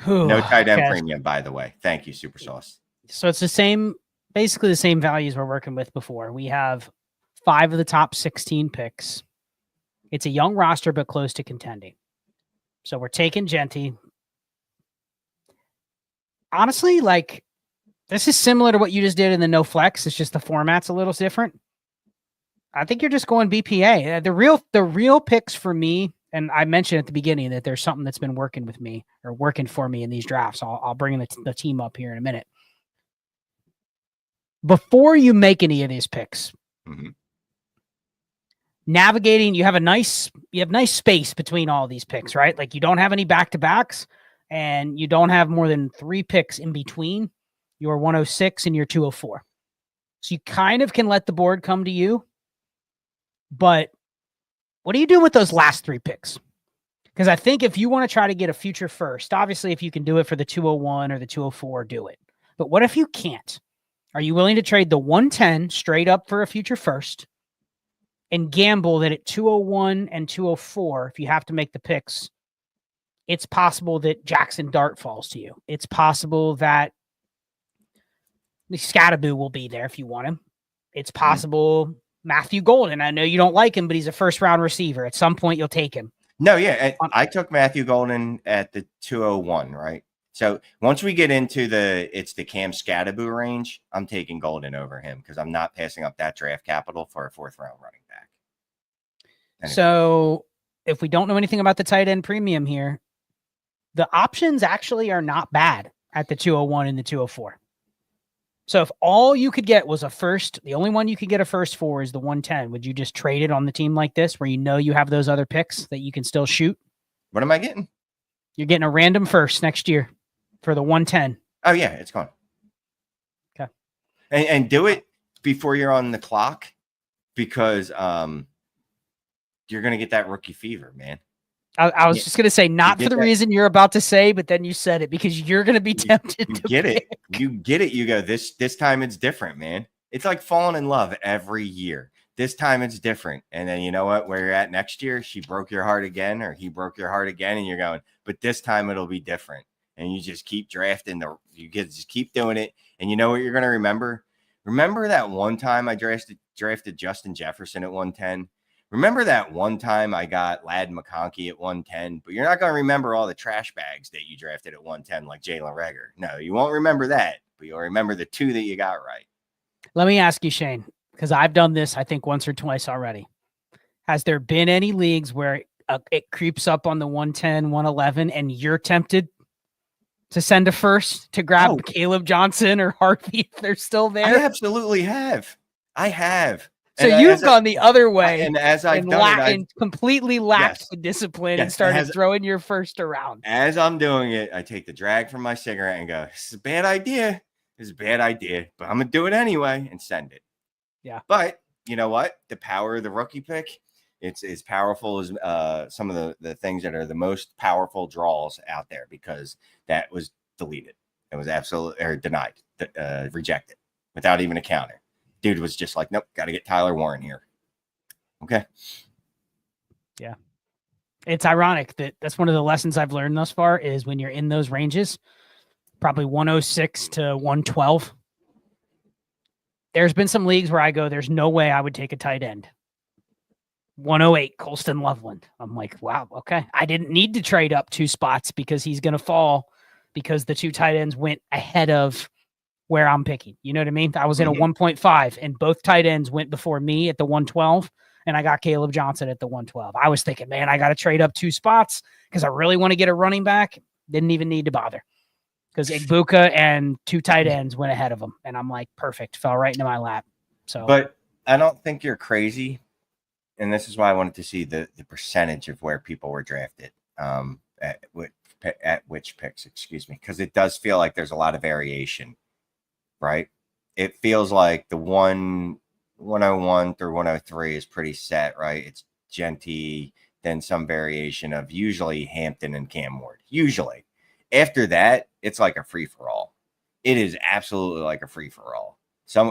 No tight end premium, by the way. Thank you, Super Sauce. So it's basically the same values we're working with before. We have 5 of the top 16 picks. It's a young roster, but close to contending. So we're taking Genty. Honestly, this is similar to what you just did in the no flex. It's just the format's a little different. I think you're just going BPA. The real picks for me, and I mentioned at the beginning that there's something that's been working with me or working for me in these drafts. I'll bring the team up here in a minute. Before you make any of these picks, navigating, you have nice space between all these picks, right? Like you don't have any back-to-backs and you don't have more than 3 picks in between your 106 and your 204. So you kind of can let the board come to you. But what do you do with those last 3 picks? Because I think if you want to try to get a future first, obviously if you can do it for the 201 or the 204, do it. But what if you can't? Are you willing to trade the 110 straight up for a future first and gamble that at 201 and 204, if you have to make the picks, it's possible that Jackson Dart falls to you. It's possible that the Scattaboo will be there if you want him. It's possible Matthew Golden. I know you don't like him, but he's a first-round receiver. At some point, you'll take him. No, yeah, I took Matthew Golden at the 201, right? So once we get into it's the Cam Scattaboo range, I'm taking Golden over him because I'm not passing up that draft capital for a 4th-round running back. Anyway. So if we don't know anything about the tight end premium here, the options actually are not bad at the 201 and the 204. So if all you could get was a first, the only one you could get a first for is the 110, would you just trade it on the team like this where you know you have those other picks that you can still shoot? What am I getting? You're getting a random first next year for the 110. Oh, yeah, it's gone. Okay. And do it before you're on the clock because you're going to get that rookie fever, man. I was just going to say, not for the reason you're about to say, but then you said it because you're going to be tempted to get it. You get it. You go, this time it's different, man. It's like falling in love every year. This time it's different. And then you know what? Where you're at next year, she broke your heart again, or he broke your heart again, and you're going, but this time it'll be different. And you just keep drafting just keep doing it. And you know what you're going to remember? Remember that one time I drafted Justin Jefferson at 110? Remember that one time I got Ladd McConkey at 110, but you're not going to remember all the trash bags that you drafted at 110 like Jalen Reagor. No, you won't remember that, but you'll remember the 2 that you got right. Let me ask you, Shane, because I've done this, I think, once or twice already. Has there been any leagues where it creeps up on the 110, 111, and you're tempted to send a first to grab Caleb Johnson or Harvey if they're still there? I absolutely have. I have. So you've gone the other way, and as I've done it, and completely lacked the discipline and started throwing your first around. As I'm doing it, I take the drag from my cigarette and go, "This is a bad idea. This is a bad idea, but I'm gonna do it anyway and send it." Yeah. But you know what? The power of the rookie pick, it's as powerful as some of the things that are the most powerful draws out there because that was deleted. It was absolutely denied, rejected without even a counter. Dude was just like, nope, got to get Tyler Warren here. Okay. Yeah. It's ironic that's one of the lessons I've learned thus far is when you're in those ranges, probably 106 to 112. There's been some leagues where I go, there's no way I would take a tight end. 108, Colston Loveland. I'm like, wow, okay. I didn't need to trade up 2 spots because he's going to fall because the 2 tight ends went ahead of where I'm picking. You know what I mean? I was in a 1.5 and both tight ends went before me at the 112 and I got Caleb Johnson at the 112. I was thinking, man, I got to trade up 2 spots because I really want to get a running back. Didn't even need to bother because Igbuka and 2 tight ends went ahead of him. And I'm like, perfect. Fell right into my lap. So, but I don't think you're crazy. And this is why I wanted to see the percentage of where people were drafted at which picks, excuse me, because it does feel like there's a lot of variation. Right. It feels like the 101 through 103 is pretty set, right? It's Genty, then some variation of usually Hampton and Cam Ward. Usually. After that, it's like a free-for-all. It is absolutely like a free-for-all.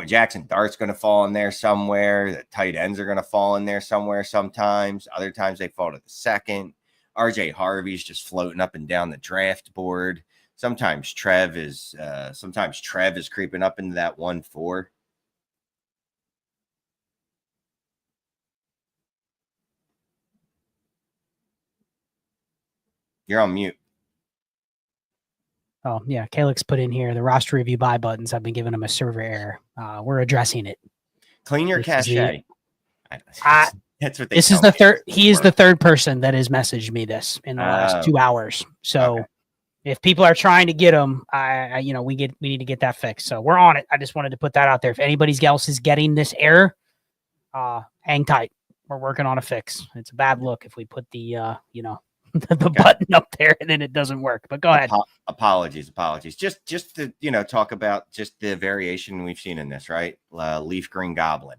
Jackson Dart's going to fall in there somewhere. The tight ends are going to fall in there somewhere sometimes. Other times they fall to the second. RJ Harvey's just floating up and down the draft board. Sometimes Trev is creeping up into that 1-4. You're on mute. Oh, yeah. Calix put in here the roster review buy buttons. I've been giving him a server error. We're addressing it. Clean your cache. That's what they This is the third. He is the third person that has messaged me this in the last 2 hours. So if people are trying to get them, we need to get that fixed. So we're on it. I just wanted to put that out there. If anybody else is getting this error, hang tight. We're working on a fix. It's a bad look if we put the the button up there and then it doesn't work. But go ahead. Apologies. Just to talk about just the variation we've seen in this, right? Leaf Green Goblin.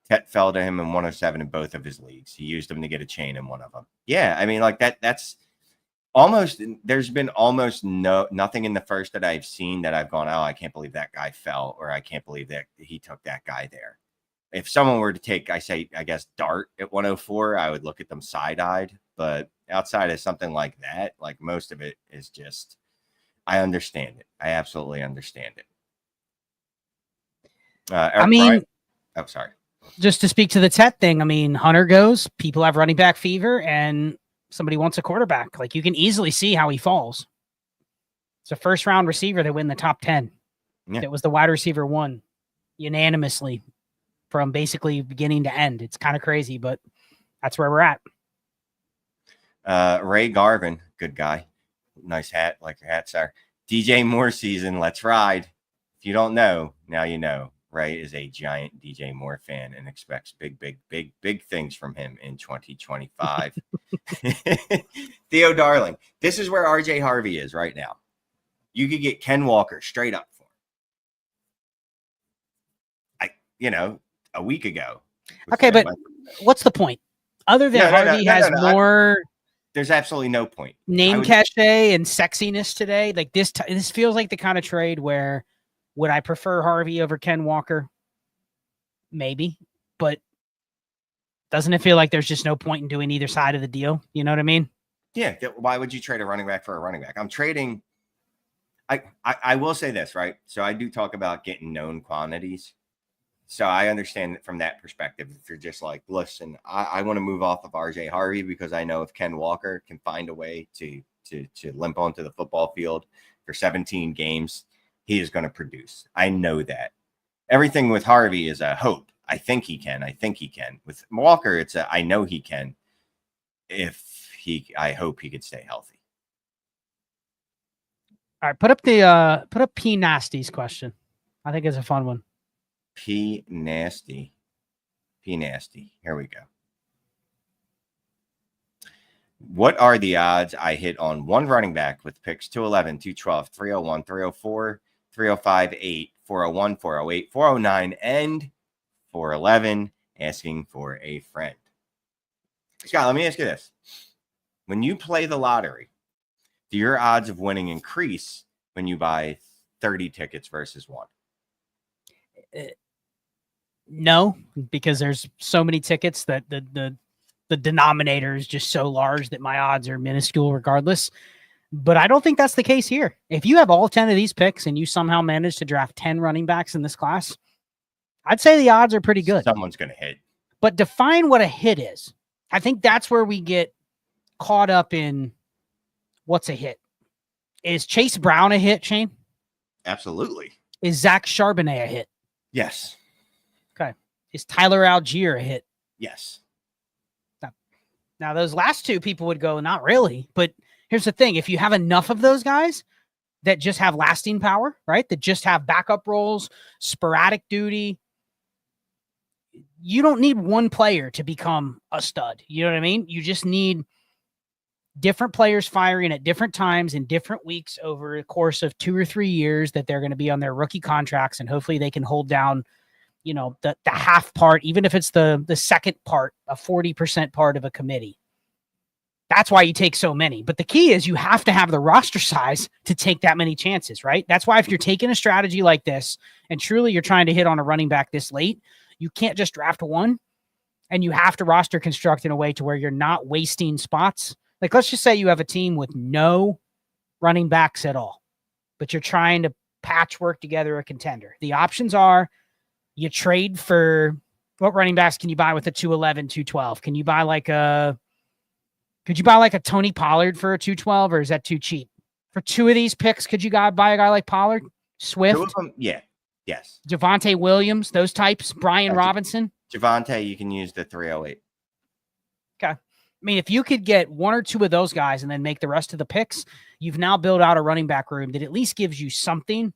Tet fell to him in 107 in both of his leagues. He used him to get a chain in one of them. Yeah, I mean, like that's almost. There's been almost nothing in the first that I've seen that I've gone, oh, I can't believe that guy fell, or I can't believe that he took that guy there. If someone were to take, I guess, Dart at 104, I would look at them side-eyed. But outside of something like that, like most of it is just, I understand it. I absolutely understand it. Sorry. Just to speak to the Tet thing, I mean, Hunter goes, people have running back fever, and somebody wants a quarterback. Like, you can easily see how he falls. It's a first-round receiver that win the top 10. Yeah. It was the wide receiver 1 unanimously from basically beginning to end. It's kind of crazy, but that's where we're at. Ray Garvin, good guy. Nice hat, like your hat, sir. DJ Moore season, let's ride. If you don't know, now you know. Ray is a giant DJ Moore fan and expects big things from him in 2025. Theo Darling, this is where RJ Harvey is right now. You could get Ken Walker straight up for him. A week ago. Okay, but what's the point? Other than Harvey has more... There's absolutely no point. Name cachet and sexiness today. Like, this feels like the kind of trade where, would I prefer Harvey over Ken Walker? Maybe, but doesn't it feel like there's just no point in doing either side of the deal? You know what I mean? Yeah. Why would you trade a running back for a running back? I'm trading. I will say this, right? So I do talk about getting known quantities. So I understand it from that perspective. If you're just like, listen, I want to move off of RJ Harvey because I know if Ken Walker can find a way to limp onto the football field for 17 games, he is going to produce. I know that. Everything with Harvey is a hope. I think he can. With Walker, it's a I know he can. I hope he could stay healthy. All right, put up P Nasty's question. I think it's a fun one. P Nasty. Here we go. What are the odds I hit on one running back with picks 211, 212, 301, 304, 305, 8, 401, 408, 409, and 411? Asking for a friend. Scott, let me ask you this. When you play the lottery, do your odds of winning increase when you buy 30 tickets versus one? No, because there's so many tickets that the denominator is just so large that my odds are minuscule regardless. But I don't think that's the case here. If you have all 10 of these picks and you somehow manage to draft 10 running backs in this class, I'd say the odds are pretty good. Someone's going to hit. But define what a hit is. I think that's where we get caught up in what's a hit. Is Chase Brown a hit, Shane? Absolutely. Is Zach Charbonnet a hit? Yes. Okay. Is Tyler Algier a hit? Yes. Now, those last two people would go, not really. But here's the thing. If you have enough of those guys that just have lasting power, right, that just have backup roles, sporadic duty, you don't need one player to become a stud. You know what I mean? You just need different players firing at different times in different weeks over the course of 2 or 3 years that they're going to be on their rookie contracts. And hopefully they can hold down, the half part, even if it's the second part, a 40% part of a committee. That's why you take so many. But the key is you have to have the roster size to take that many chances, right? That's why if you're taking a strategy like this and truly you're trying to hit on a running back this late, you can't just draft one, and you have to roster construct in a way to where you're not wasting spots. Like, let's just say you have a team with no running backs at all, but you're trying to patchwork together a contender. The options are you trade for what running backs can you buy with a 211, 212? Can you buy could you buy like a Tony Pollard for a 212, or is that too cheap? For 2 of these picks, could you buy a guy like Pollard? Swift? 2 of them, yeah. Yes. Javonte Williams, those types, Brian Robinson. Javonte, you can use the 308. Okay. I mean, if you could get 1 or 2 of those guys and then make the rest of the picks, you've now built out a running back room that at least gives you something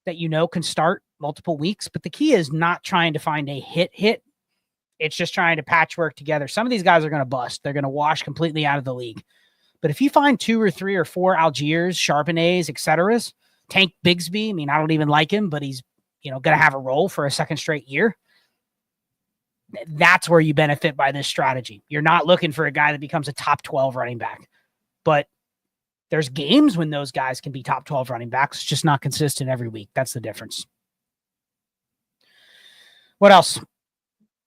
that can start multiple weeks. But the key is not trying to find a hit. It's just trying to patchwork together. Some of these guys are going to bust. They're going to wash completely out of the league. But if you find 2 or 3 or 4 Algiers, Charbonnets, et cetera, Tank Bigsby, I mean, I don't even like him, but he's, going to have a role for a second straight year. That's where you benefit by this strategy. You're not looking for a guy that becomes a top 12 running back, but there's games when those guys can be top 12 running backs, just not consistent every week. That's the difference. What else?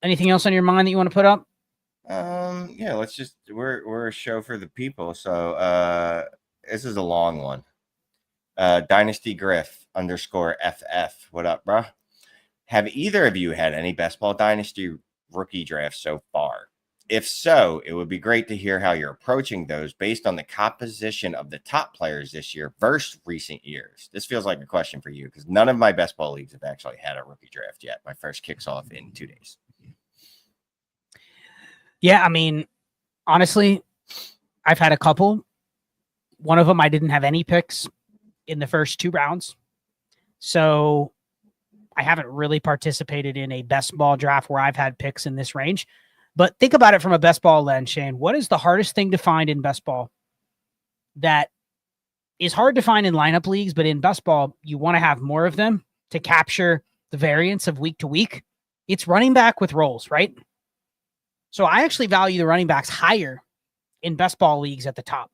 Anything else on your mind that you want to put up? Yeah, let's just, we're a show for the people. So, this is a long one. Dynasty Griff _FF. What up, bro? Have either of you had any best ball dynasty rookie drafts so far? If so, it would be great to hear how you're approaching those based on the composition of the top players this year versus recent years. This feels like a question for you because none of my best ball leagues have actually had a rookie draft yet. My first kicks off in 2 days. Yeah, I mean, honestly, I've had a couple. One of them, I didn't have any picks in the first 2 rounds. So I haven't really participated in a best ball draft where I've had picks in this range. But think about it from a best ball lens, Shane. What is the hardest thing to find in best ball that is hard to find in lineup leagues, but in best ball, you want to have more of them to capture the variance of week to week? It's running back with roles, right? So I actually value the running backs higher in best ball leagues at the top.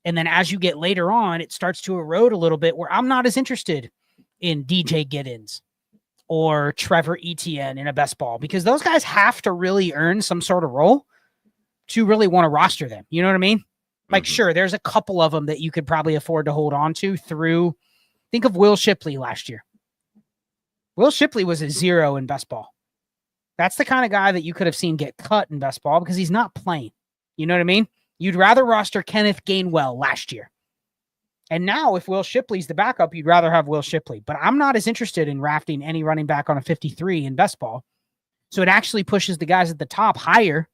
And then as you get later on, it starts to erode a little bit where I'm not as interested in DJ Giddens or Trevor Etienne in a best ball because those guys have to really earn some sort of role to really want to roster them. You know what I mean? Like, sure, there's a couple of them that you could probably afford to hold on to through. Think of Will Shipley last year. Will Shipley was a 0 in best ball. That's the kind of guy that you could have seen get cut in best ball because he's not playing. You know what I mean? You'd rather roster Kenneth Gainwell last year. And now if Will Shipley's the backup, you'd rather have Will Shipley. But I'm not as interested in drafting any running back on a 53 in best ball. So it actually pushes the guys at the top higher,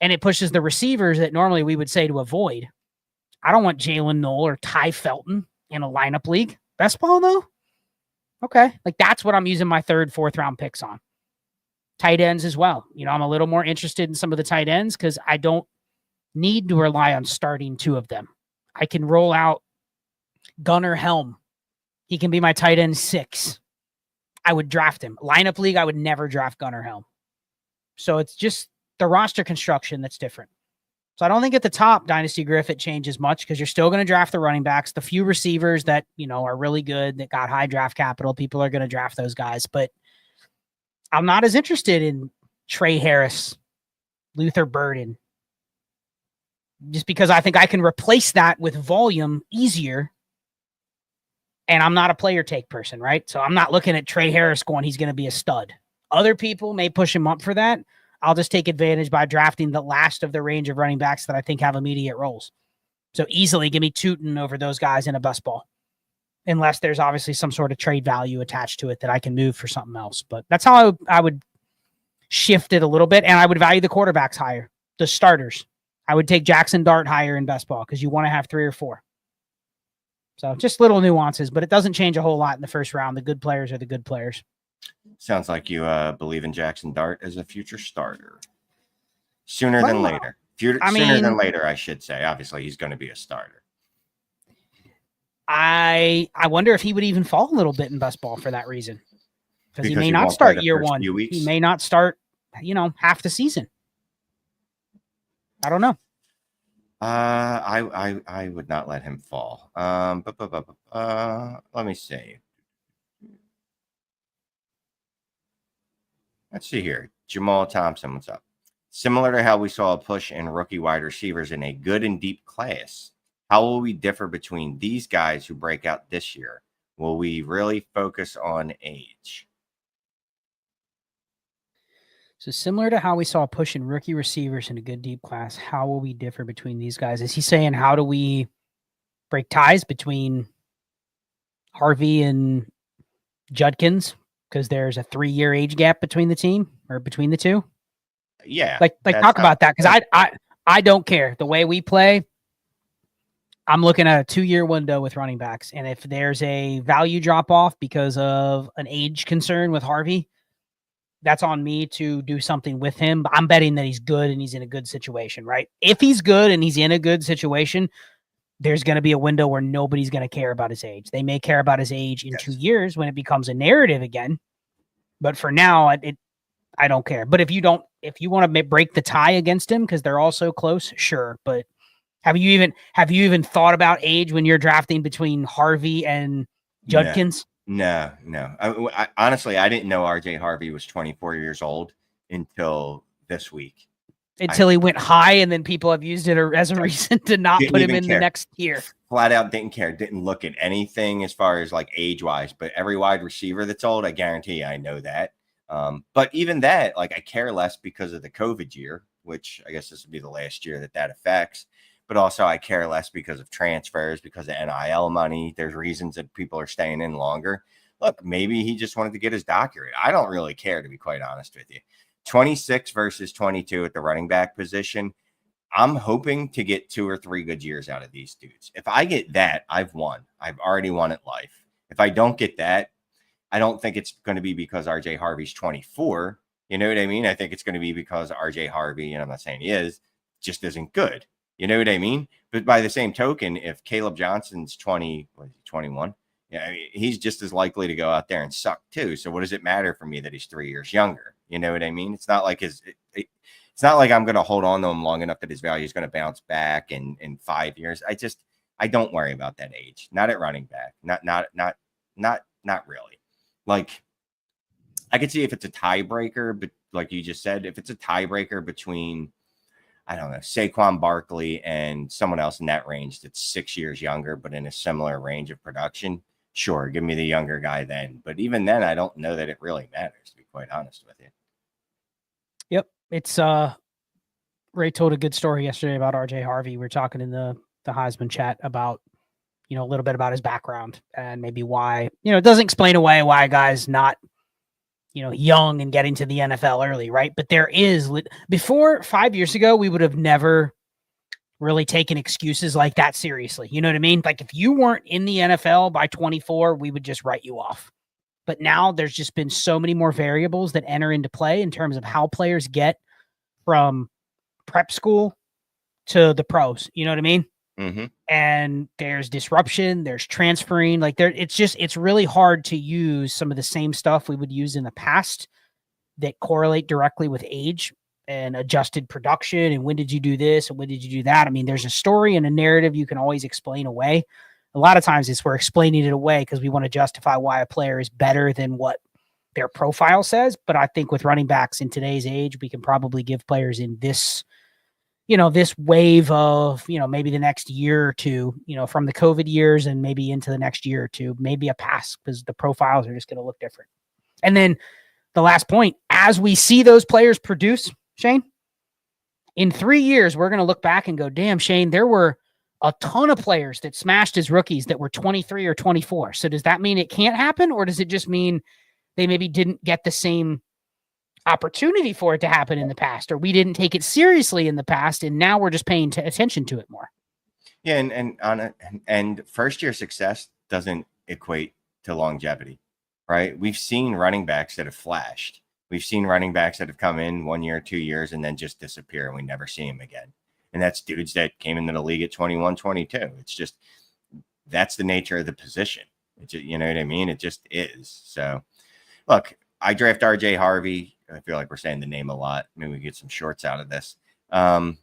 and it pushes the receivers that normally we would say to avoid. I don't want Jalen Knoll or Ty Felton in a lineup league. Best ball, though? Okay. Like, that's what I'm using my 3rd, 4th round picks on. Tight ends as well. You know, I'm a little more interested in some of the tight ends because I don't need to rely on starting 2 of them. I can roll out Gunnar Helm. He can be my tight end 6. I would draft him. Lineup league, I would never draft Gunnar Helm. So it's just the roster construction that's different. So I don't think at the top, Dynasty Griff, it changes much because you're still going to draft the running backs. The few receivers that, you know, are really good, that got high draft capital, people are going to draft those guys. But I'm not as interested in Trey Harris, Luther Burden, just because I think I can replace that with volume easier. And I'm not a player take person, right? So I'm not looking at Trey Harris going, he's going to be a stud. Other people may push him up for that. I'll just take advantage by drafting the last of the range of running backs that I think have immediate roles. So easily give me Tootin over those guys in a best ball, unless there's obviously some sort of trade value attached to it that I can move for something else. But that's how I would shift it a little bit. And I would value the quarterbacks higher, the starters. I would take Jackson Dart higher in best ball because you want to have 3 or 4. So just little nuances, but it doesn't change a whole lot in the first round. The good players are the good players. Sounds like you believe in Jackson Dart as a future starter. Sooner than later. Sooner than later, I should say. Obviously, he's going to be a starter. I wonder if he would even fall a little bit in best ball for that reason. Because he may not start year 1. He may not start, half the season. I don't know. I would not let him fall. Let me see. Let's see here. Jamal Thompson, what's up? Similar to how we saw a push in rookie wide receivers in a good and deep class, how will we differ between these guys who break out this year? Will we really focus on age? So similar to how we saw a push in rookie receivers in a good deep class, how will we differ between these guys? Is he saying how do we break ties between Harvey and Judkins? Because there's a 3-year age gap between the team or between the two? Yeah. Like talk about that. Because I don't care. The way we play, I'm looking at a 2-year window with running backs. And if there's a value drop off because of an age concern with Harvey, that's on me to do something with him. But I'm betting that he's good and he's in a good situation, right? If he's good and he's in a good situation, there's going to be a window where nobody's going to care about his age. They may care about his age in 2 years when it becomes a narrative again. But for now, I don't care. But if you want to break the tie against him because they're all so close, sure. But have you even thought about age when you're drafting between Harvey and Judkins? No. I honestly, I didn't know RJ Harvey was 24 years old until this week. Until he went high, and then people have used it as a reason to not put him in the next tier. Flat out didn't care. Didn't look at anything as far as like age-wise. But every wide receiver that's old, I guarantee I know that. But even that, like I care less because of the COVID year. which I guess this would be the last year that affects. But also I care less because of transfers, because of NIL money. There's reasons that people are staying in longer. Look, maybe he just wanted to get his doctorate. I don't really care, to be quite honest with you. 26 versus 22 at the running back position. I'm hoping to get 2 or 3 good years out of these dudes. If I get that, I've won. I've already won at life. If I don't get that, I don't think it's going to be because RJ Harvey's 24. You know what I mean? I think it's going to be because RJ Harvey, and I'm not saying he is, just isn't good. You know what I mean? But by the same token, if Caleb Johnson's 21, yeah, I mean, he's just as likely to go out there and suck too. So what does it matter for me that he's 3 years younger? You know what I mean? It's not like it's not like I'm going to hold on to him long enough that his value is going to bounce back in 5 years. I don't worry about that age. Not at running back. Not really. Like, I could see if it's a tiebreaker, but like you just said, if it's a tiebreaker between, I don't know, Saquon Barkley and someone else in that range that's 6 years younger, but in a similar range of production, sure, give me the younger guy then. But even then, I don't know that it really matters, to be quite honest with you. Yep. It's Ray told a good story yesterday about RJ Harvey. We were talking in the Heisman chat about, a little bit about his background and maybe why, it doesn't explain away why a guy's not, young and getting to the NFL early, right? But there is, before 5 years ago, we would have never really taken excuses like that seriously. You know what I mean? Like if you weren't in the NFL by 24, we would just write you off. But now there's just been so many more variables that enter into play in terms of how players get from prep school to the pros. You know what I mean? Mm-hmm. And there's disruption, there's transferring, it's really hard to use some of the same stuff we would use in the past that correlate directly with age and adjusted production. And when did you do this? And when did you do that? I mean, there's a story and a narrative you can always explain away. A lot of times we're explaining it away because we want to justify why a player is better than what their profile says. But I think with running backs in today's age, we can probably give players in this, this wave of, maybe the next year or two, from the COVID years and maybe into the next year or two, maybe a pass because the profiles are just going to look different. And then the last point, as we see those players produce, Shane, in 3 years, we're going to look back and go, damn, Shane, there were a ton of players that smashed as rookies that were 23 or 24. So does that mean it can't happen? Or does it just mean they maybe didn't get the same opportunity for it to happen in the past, or we didn't take it seriously in the past, and now we're just paying attention to it more? Yeah, and first year success doesn't equate to longevity, right? We've seen running backs that have flashed. We've seen running backs that have come in 1 year, 2 years, and then just disappear, and we never see them again. And that's dudes that came into the league at 21, 22. It's just, that's the nature of the position. It's just, you know what I mean? It just is. So, look, I draft RJ Harvey. I feel like we're saying the name a lot. Maybe we get some shorts out of this. I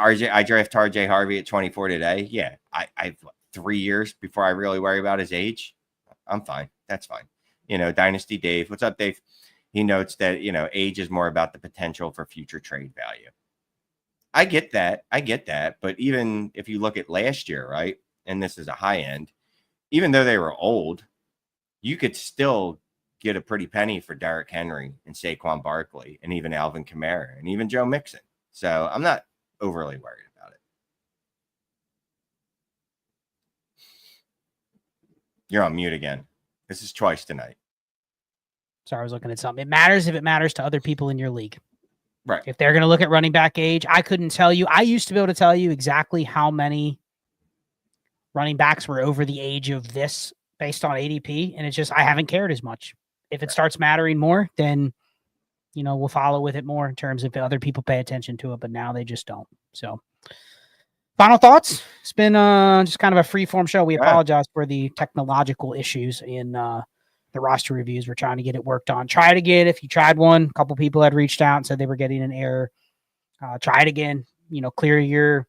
draft RJ Harvey at 24 today. Yeah, I've 3 years before I really worry about his age. I'm fine. That's fine. Dynasty Dave. What's up, Dave? He notes that, age is more about the potential for future trade value. I get that. But even if you look at last year, right, and this is a high end, even though they were old, you could still get a pretty penny for Derrick Henry and Saquon Barkley and even Alvin Kamara and even Joe Mixon. So I'm not overly worried about it. You're on mute again. This is twice tonight. Sorry, I was looking at something. It matters if it matters to other people in your league. Right. If they're going to look at running back age, I couldn't tell you. I used to be able to tell you exactly how many running backs were over the age of this based on ADP. And it's just, I haven't cared as much. If it starts mattering more, then, we'll follow with it more in terms of other people pay attention to it, but now they just don't. So final thoughts. It's been just kind of a free form show. We apologize for the technological issues in the roster reviews. We're trying to get it worked on. Try it again. If you tried one, a couple people had reached out and said they were getting an error. Try it again, clear your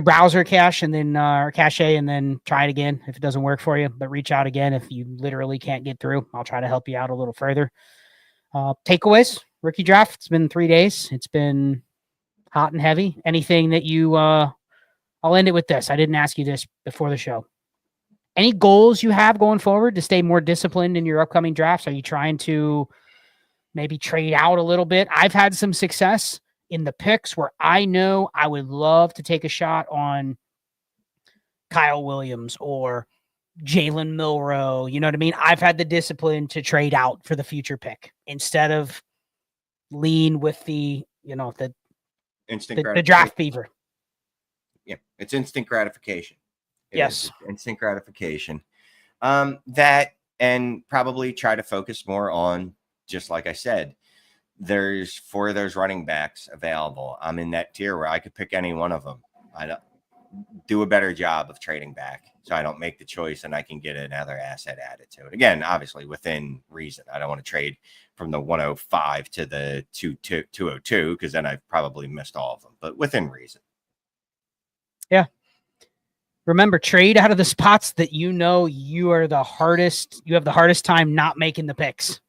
browser cache and then cache and then try it again if it doesn't work for you, but reach out again if you literally can't get through. I'll try to help you out a little further. Takeaways, rookie draft. It's been 3 days. It's been hot and heavy. Anything that you I'll end it with this. I didn't ask you this before the show. Any goals you have going forward to stay more disciplined in your upcoming drafts? Are you trying to maybe trade out a little bit. I've had some success in the picks where I know I would love to take a shot on Kyle Williams or Jalen Milroe. You know what I mean? I've had the discipline to trade out for the future pick instead of lean with the draft fever. Yeah, it's instant gratification. Yes. Instant gratification. That, and probably try to focus more on, just like I said, there's 4 of those running backs available. I'm in that tier where I could pick any one of them. I don't do a better job of trading back so I don't make the choice and I can get another asset added to it. Again, obviously within reason. I don't want to trade from the 105 to the 202 because then I've probably missed all of them, but within reason. Yeah. Remember, trade out of the spots that you know you have the hardest time not making the picks.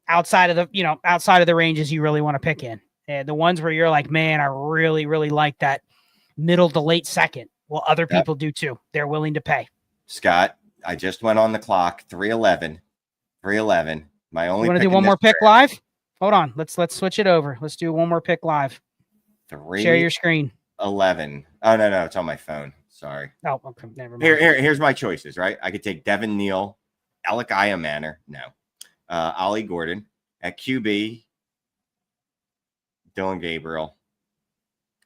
Outside of the ranges you really want to pick in. And the ones where you're like, man, I really, really like that middle to late second. Well, other people do too. They're willing to pay. Scott, I just went on the clock. 311. My only. You want to do one more pick live? Hold on. Let's switch it over. Let's do one more pick live. Share your screen. 11. Oh no, it's on my phone. Sorry. Oh, okay. Never mind. Here's my choices. Right, I could take Devin Neal, Alec Iamaner. No. Ollie Gordon at QB, Dylan Gabriel,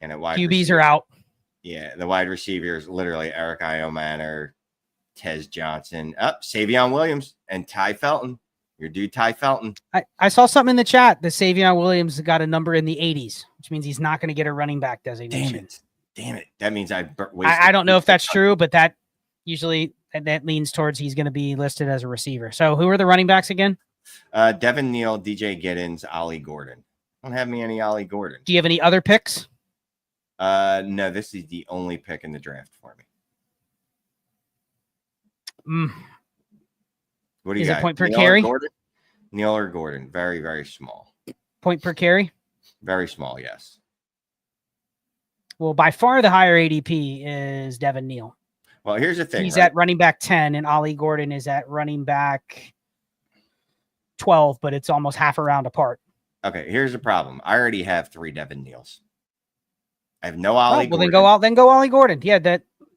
and at wide QBs receiver, are out. Yeah, the wide receivers literally Eric Iomanner, Tez Johnson, Savion Williams, and Ty Felton. Your dude Ty Felton. I saw something in the chat that Savion Williams got a number in the 80s, which means he's not going to get a running back designation. Damn it. That means I don't know if that's true, but that usually that leans towards he's going to be listed as a receiver. So who are the running backs again? Devin Neal, DJ Giddens, Ollie Gordon. Don't have me any Ollie Gordon. Do you have any other picks? No, this is the only pick in the draft for me. What do you got? Is it point per carry? Neal or Gordon? Very, very small. Point per carry? Very small, yes. Well, by far the higher ADP is Devin Neal. Well, here's the thing. He's at running back 10, and Ollie Gordon is at running back 12, but it's almost half a round apart. Okay, here's the problem. I already have 3 Devin Neals. I have no Ollie Gordon. Then go Ollie Gordon. Yeah,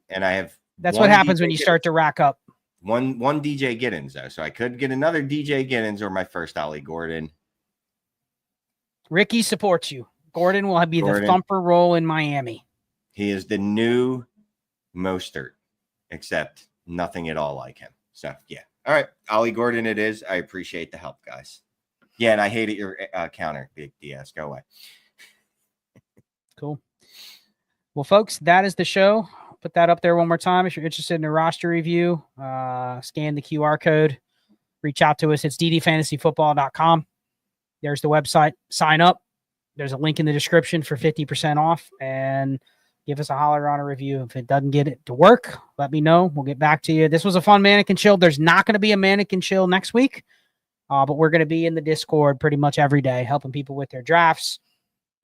and I have. That's what happens when you start to rack up. One DJ Giddens though, so I could get another DJ Giddens or my first Ollie Gordon. Ricky supports you. Gordon will be the thumper role in Miami. He is the new Mostert, except nothing at all like him. So yeah. All right, Ollie Gordon it is. I appreciate the help, guys. Yeah, and I hated your counter, Big DS. Go away. Cool. Well, folks, that is the show. Put that up there one more time. If you're interested in a roster review, scan the QR code. Reach out to us. It's ddfantasyfootball.com. There's the website. Sign up. There's a link in the description for 50% off. And give us a holler on a review. If it doesn't get it to work, let me know. We'll get back to you. This was a fun Manic and Chill. There's not going to be a Manic and Chill next week, but we're going to be in the Discord pretty much every day, helping people with their drafts,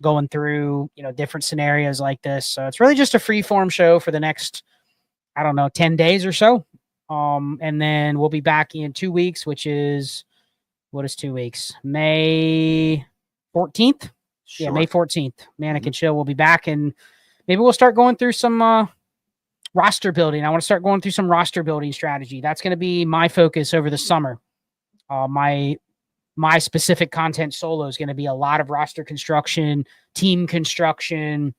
going through, different scenarios like this. So it's really just a free form show for the next, 10 days or so. And then we'll be back in 2 weeks, which is, what is 2 weeks? May 14th. Sure. Yeah, May 14th. Manic and Chill will be back, and maybe we'll start going through some roster building. I want to start going through some roster building strategy. That's going to be my focus over the summer. My specific content solo is going to be a lot of roster construction, team construction,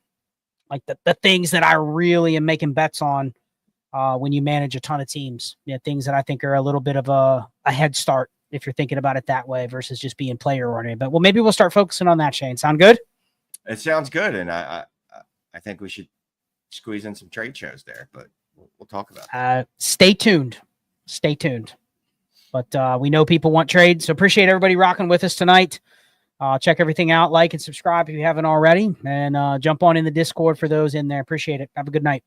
like the things that I really am making bets on when you manage a ton of teams. Things that I think are a little bit of a head start if you're thinking about it that way versus just being player oriented. But maybe we'll start focusing on that, Shane. Sound good? It sounds good, and I think we should squeeze in some trade shows there, but we'll talk about that. Stay tuned. But we know people want trades, so appreciate everybody rocking with us tonight. Check everything out, like and subscribe if you haven't already, and jump on in the Discord for those in there. Appreciate it. Have a good night.